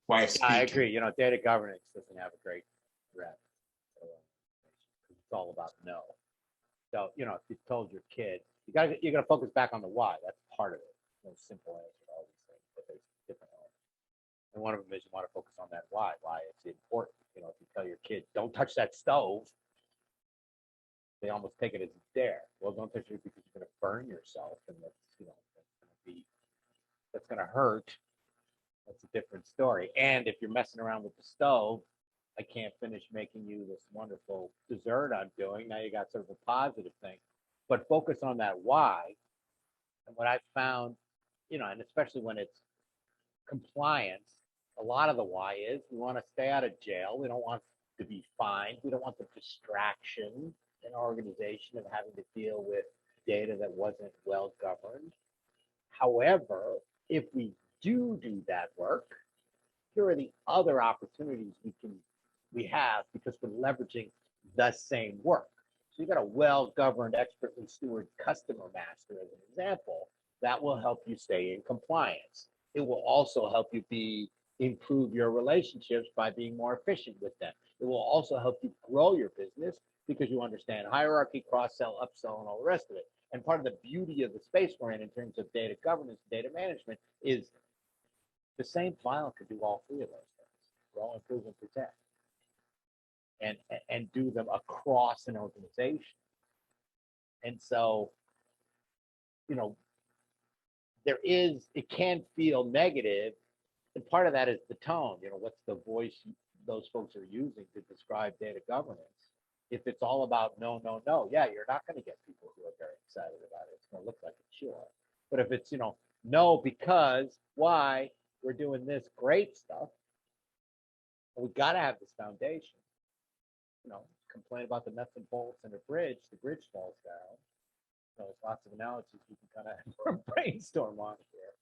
way of speaking? I agree. Data governance doesn't have a great rep. It's all about no. So, if you told your kid, you got to focus back on the why. That's part of it. No simple answer to all these things, but there's different elements. And one of them is you want to focus on that why it's important. If you tell your kid, don't touch that stove, they almost take it as a dare. Well, don't touch it because you're going to burn yourself, and that's going to hurt. That's a different story. And if you're messing around with the stove, I can't finish making you this wonderful dessert I'm doing. Now you got sort of a positive thing, but focus on that why. And what I've found, and especially when it's compliance, a lot of the why is we want to stay out of jail. We don't want to be fined. We don't want the distraction in our organization of having to deal with data that wasn't well governed. However, if we do that work, here are the other opportunities we have because we're leveraging the same work. So you got a well-governed, expertly steward customer master as an example. That will help you stay in compliance. It will also help you improve your relationships by being more efficient with them. It will also help you grow your business because you understand hierarchy, cross-sell, upsell, and all the rest of it. And part of the beauty of the space we're in terms of data governance, data management, is the same file could do all three of those things: grow, improve, and protect. And do them across an organization. And so, it can feel negative, and part of that is the tone. What's the voice those folks are using to describe data governance? If it's all about no, yeah, you're not going to get people who are very excited about it. It's going to look like a chore. But if it's, no, because why, we're doing this great stuff, we got to have this foundation. Complain about the nuts and bolts and the bridge falls down. There's lots of analogies we can kind of brainstorm on here,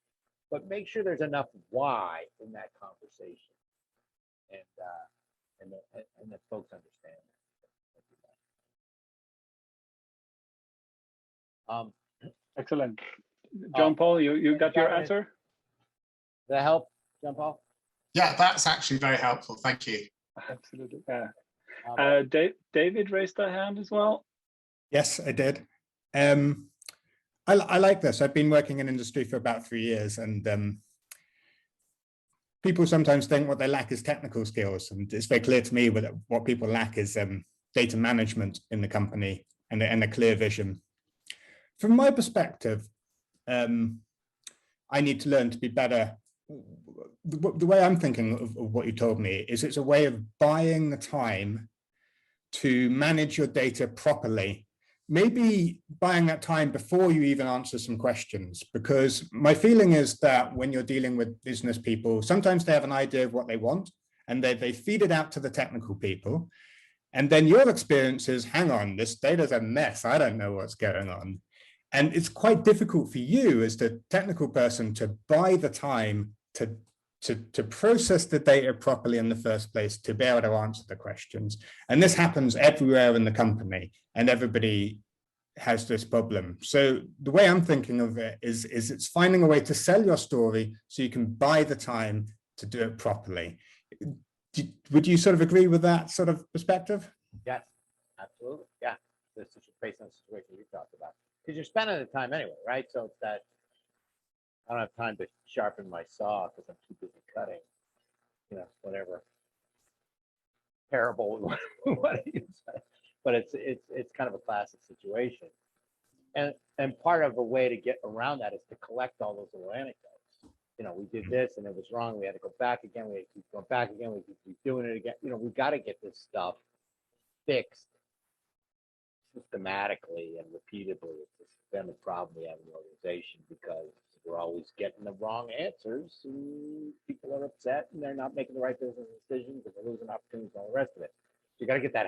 but make sure there's enough why in that conversation, and that folks understand that. Excellent. John Paul, you got your answer? Does that help, John Paul? Yeah, that's actually very helpful. Thank you. Absolutely. Yeah. Um, David raised their hand as well. Yes, I did. I like this. I've been working in industry for about 3 years, and people sometimes think what they lack is technical skills, and it's very clear to me what people lack is data management in the company and a clear vision. From my perspective, I need to learn to be better. The way I'm thinking of what you told me is it's a way of buying the time to manage your data properly. Maybe buying that time before you even answer some questions, because my feeling is that when you're dealing with business people, sometimes they have an idea of what they want and they feed it out to the technical people. And then your experience is, hang on, this data's a mess. I don't know what's going on. And it's quite difficult for you as the technical person to buy the time to process the data properly in the first place, to be able to answer the questions. And this happens everywhere in the company, and everybody has this problem. So the way I'm thinking of it is it's finding a way to sell your story so you can buy the time to do it properly. Would you sort of agree with that sort of perspective? Yes, absolutely. Yeah, this is based on the situation you talked about, because you're spending the time anyway, right? So it's that I don't have time to sharpen my saw because I'm too busy cutting, whatever parable we want to use. But it's kind of a classic situation, and part of a way to get around that is to collect all those little anecdotes. We did this and it was wrong. We had to go back again. We had to keep going back again. We keep doing it again. We've got to get this stuff fixed systematically and repeatedly. It's a systemic problem we have in the organization because we're always getting the wrong answers. And people are upset and they're not making the right business decisions and they're losing opportunities and all the rest of it. So you got to get that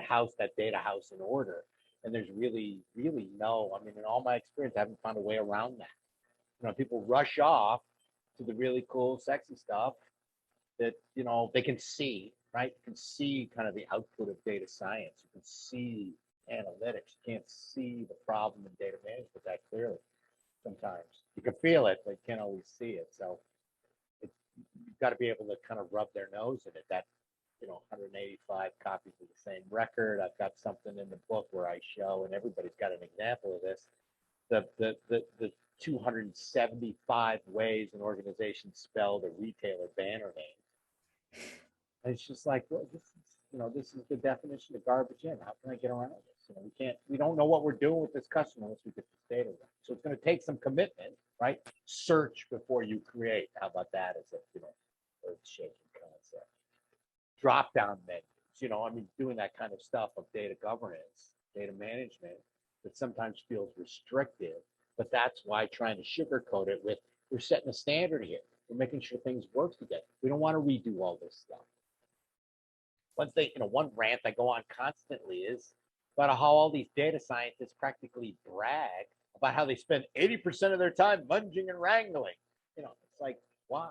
data house in order. And there's really no, in all my experience, I haven't found a way around that. People rush off to the really cool, sexy stuff that, they can see, right? You can see kind of the output of data science. You can see analytics. You can't see the problem in data management that clearly. Sometimes you can feel it, but you can't always see it. So you've got to be able to kind of rub their nose in it. That 185 copies of the same record. I've got something in the book where I show, and everybody's got an example of this. The 275 ways an organization spelled a retailer banner name. And it's just like, well, this is the definition of garbage in. How can I get around this? We don't know what we're doing with this customer unless we get this data right. So it's going to take some commitment, right? Search before you create. How about that as a, earth-shaking concept? Drop-down menus, doing that kind of stuff of data governance, data management that sometimes feels restrictive, but that's why trying to sugarcoat it with, we're setting a standard here. We're making sure things work together. We don't want to redo all this stuff. One rant I go on constantly is about how all these data scientists practically brag about how they spend 80% of their time munging and wrangling. It's like, why?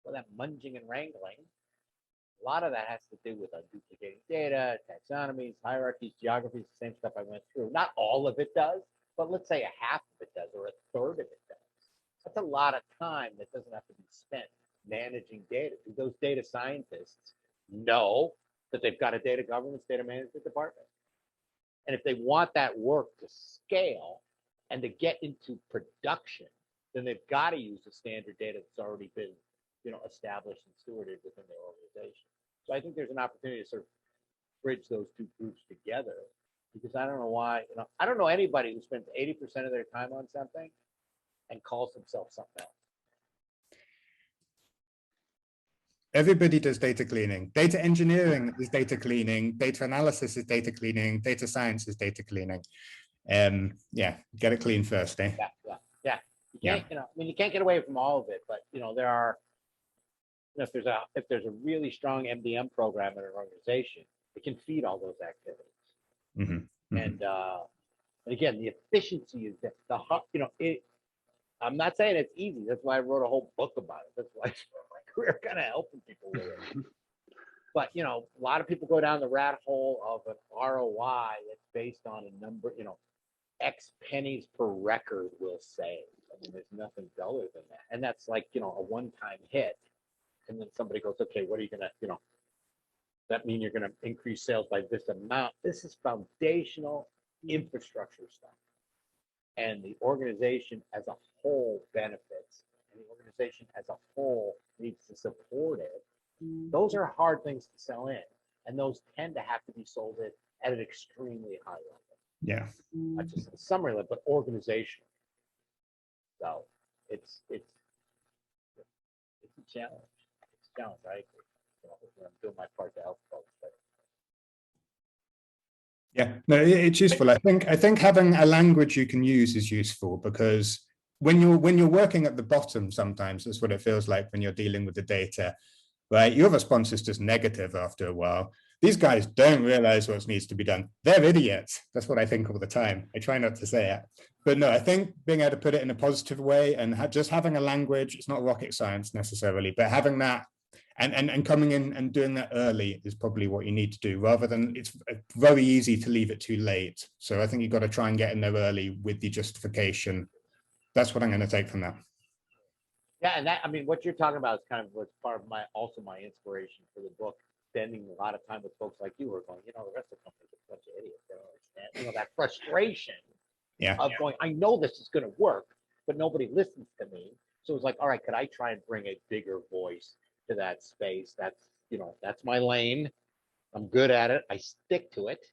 Well, that munging and wrangling, a lot of that has to do with unduplicating data, taxonomies, hierarchies, geographies, the same stuff I went through. Not all of it does, but let's say a half of it does or a third of it does. That's a lot of time that doesn't have to be spent managing data. Do those data scientists know that they've got a data governance, data management department? And if they want that work to scale and to get into production, then they've got to use the standard data that's already been established and stewarded within their organization. So I think there's an opportunity to sort of bridge those two groups together, because I don't know why, I don't know anybody who spends 80% of their time on something and calls themselves something else. Everybody does data cleaning. Data engineering is data cleaning. Data analysis is data cleaning. Data science is data cleaning. Yeah, get it clean first, eh? Yeah. You can't, you can't get away from all of it, but there are, if there's a really strong MDM program in an organization, it can feed all those activities. And again, the efficiency is I'm not saying it's easy. That's why I wrote a whole book about it. That's why I spent my career kind of helping people with it. But a lot of people go down the rat hole of an ROI that's based on a number, X pennies per record, we'll say. There's nothing duller than that. And that's like, a one-time hit. And then somebody goes, okay, what are you gonna, that mean you're going to increase sales by this amount? This is foundational infrastructure stuff. And the organization as a whole benefits, and the organization as a whole needs to support it. Those are hard things to sell in, and those tend to have to be sold at an extremely high level, Yeah. not just at a summary level, but organizational. So it's a challenge. It's a challenge. I agree. I'm doing my part to help folks. But Yeah, no, it's useful. I think having a language you can use is useful, because when you're working at the bottom, sometimes that's what it feels like when you're dealing with the data, right? Your response is just negative after a while. These guys don't realize what needs to be done. They're idiots. That's what I think all the time. I try not to say it, but no, I think being able to put it in a positive way and just having a language, it's not rocket science necessarily, but having that and coming in and doing that early is probably what you need to do, rather than it's very easy to leave it too late. So I think you've got to try and get in there early with the justification. That's what I'm going to take from that. yeah, and that, I mean, what you're talking about is kind of what's part of my inspiration for the book. Spending a lot of time with folks like you who are going, the rest of the company's a bunch of idiots. They don't understand, that frustration of going, I know this is going to work, but nobody listens to me. So it's like, all right, could I try and bring a bigger voice to that space? That's my lane. I'm good at it. I stick to it.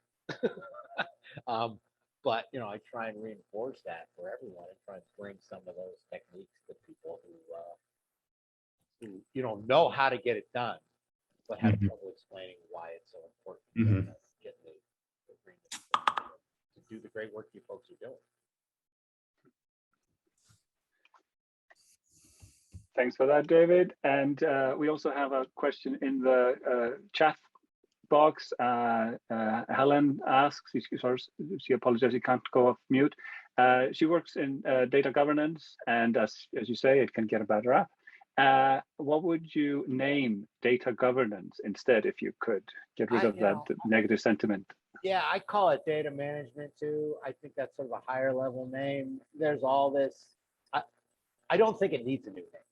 But I try and reinforce that for everyone and try and bring some of those techniques to people who know how to get it done, but have trouble explaining why it's so important to get the agreement to do the great work you folks are doing. Thanks for that, David. And we also have a question in the chat box. Helen asks, she apologizes, she can't go off mute. She works in data governance, and as you say, it can get a bad rap. What would you name data governance instead, if you could get rid of that negative sentiment? Yeah, I call it data management too. I think that's sort of a higher level name. There's all this. I don't think it needs a new name.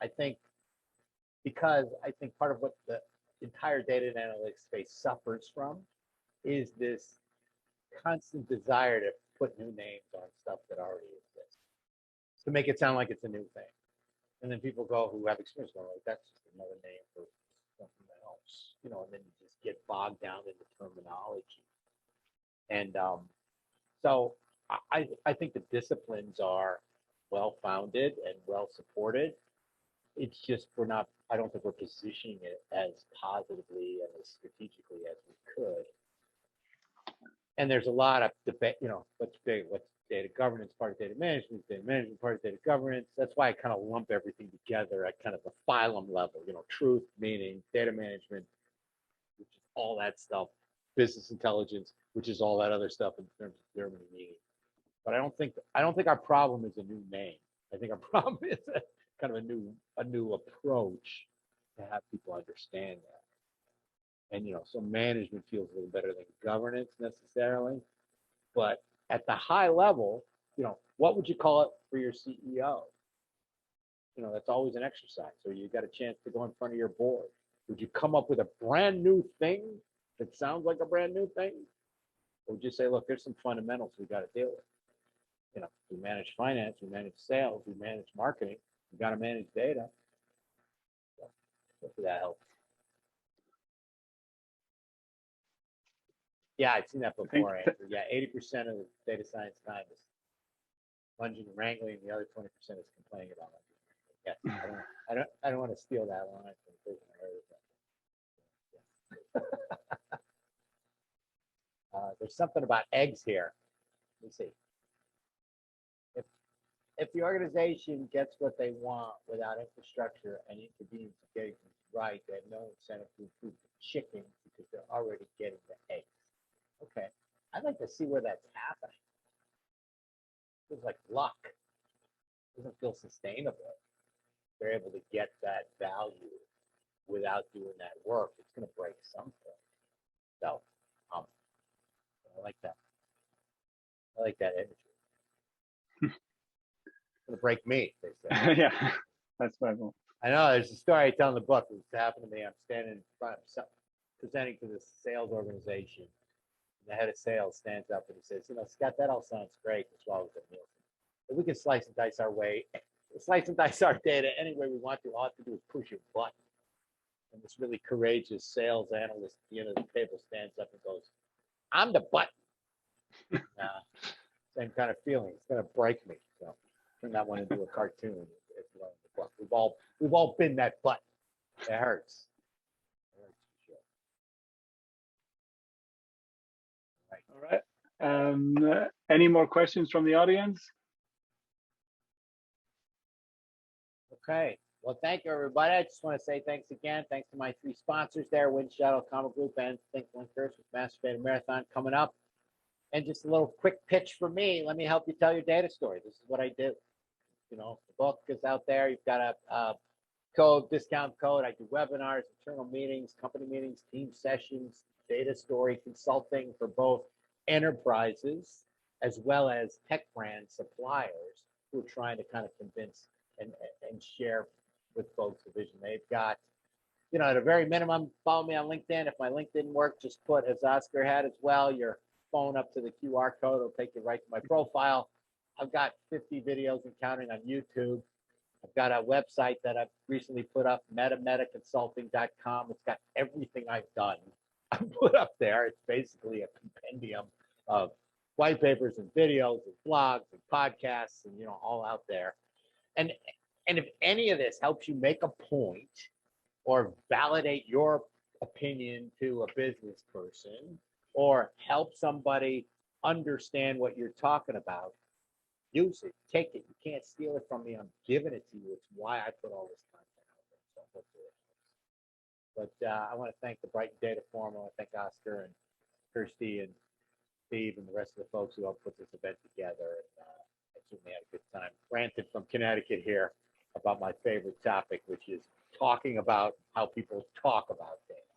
I think part of what the entire data and analytics space suffers from is this constant desire to put new names on stuff that already exists, to make it sound like it's a new thing. And then people who have experience going, like, that's just another name for something else, and then you just get bogged down in the terminology. And so I think the disciplines are well-founded and well-supported. It's just I don't think we're positioning it as positively and as strategically as we could. And there's a lot of debate, what's big, what's data governance part of data management part of data governance. That's why I kind of lump everything together at kind of the phylum level, truth, meaning, data management, which is all that stuff, business intelligence, which is all that other stuff in terms of Germany meaning. But I don't think our problem is a new name. I think our problem is kind of a new approach to have people understand that. And so management feels a little better than governance necessarily, but at the high level, what would you call it for your CEO? That's always an exercise. So you got a chance to go in front of your board. Would you come up with a brand new thing that sounds like a brand new thing? Or would you say, look, there's some fundamentals we got to deal with. We manage finance, we manage sales, we manage marketing, we got to manage data. So hopefully that helps. Yeah, I've seen that before, Andrew. Yeah, 80% of the data science time is lunging and wrangling, and the other 20% is complaining about it. Yeah, I don't want to steal that line from the person I heard it. Yeah. There's something about eggs here. Let me see. If the organization gets what they want without infrastructure and inconvenience of getting things right, they have no incentive to improve the chicken because they're already getting the eggs. Okay, I'd like to see where that's happening. It feels like luck. It doesn't feel sustainable. They're able to get that value without doing that work. It's going to break something. So, I like that. I like that imagery. It's going to break me, they say. Yeah, that's my point. I know. There's a story I tell in the book. It's happened to me. I'm standing in front of something. presenting to the sales organization. The head of sales stands up and he says, Scott, that all sounds great as well as Nielsen. But we can slice and dice our data any way we want to. All I have to do is push a button. And this really courageous sales analyst at the end of the table stands up and goes, I'm the button. Same kind of feeling. It's going to break me. So turn that one into a cartoon. If you want the book. We've all been that button. It hurts. It hurts for sure. All right. Any more questions from the audience? Okay. Well, thank you, everybody. I just want to say thanks again. Thanks to my 3 sponsors there, Wind Shuttle, Comic Group, and Think Linkers with Master Data Marathon coming up. And just a little quick pitch for me. Let me help you tell your data story. This is what I do. The book is out there. You've got a discount code. I do webinars, internal meetings, company meetings, team sessions, data story consulting for both enterprises as well as tech brand suppliers who are trying to kind of convince and share with folks the vision they've got. At a very minimum, follow me on LinkedIn. If my link didn't work, just put, as Oscar had as well, your phone up to the QR code. It'll take you right to my profile. I've got 50 videos and counting on YouTube. I've got a website that I've recently put up, metametaconsulting.com. It's got everything I've done. I put up there. It's basically a compendium of white papers and videos and blogs and podcasts and all out there. And if any of this helps you make a point or validate your opinion to a business person or help somebody understand what you're talking about, use it, take it. You can't steal it from me. I'm giving it to you. It's why I put all this content out there. So hopefully it helps. But I want to thank the Brighton Data Forum. I want to thank Oscar and Kirsty and Steve and the rest of the folks who helped put this event together. And I certainly had a good time. Ranted from Connecticut here about my favorite topic, which is talking about how people talk about things.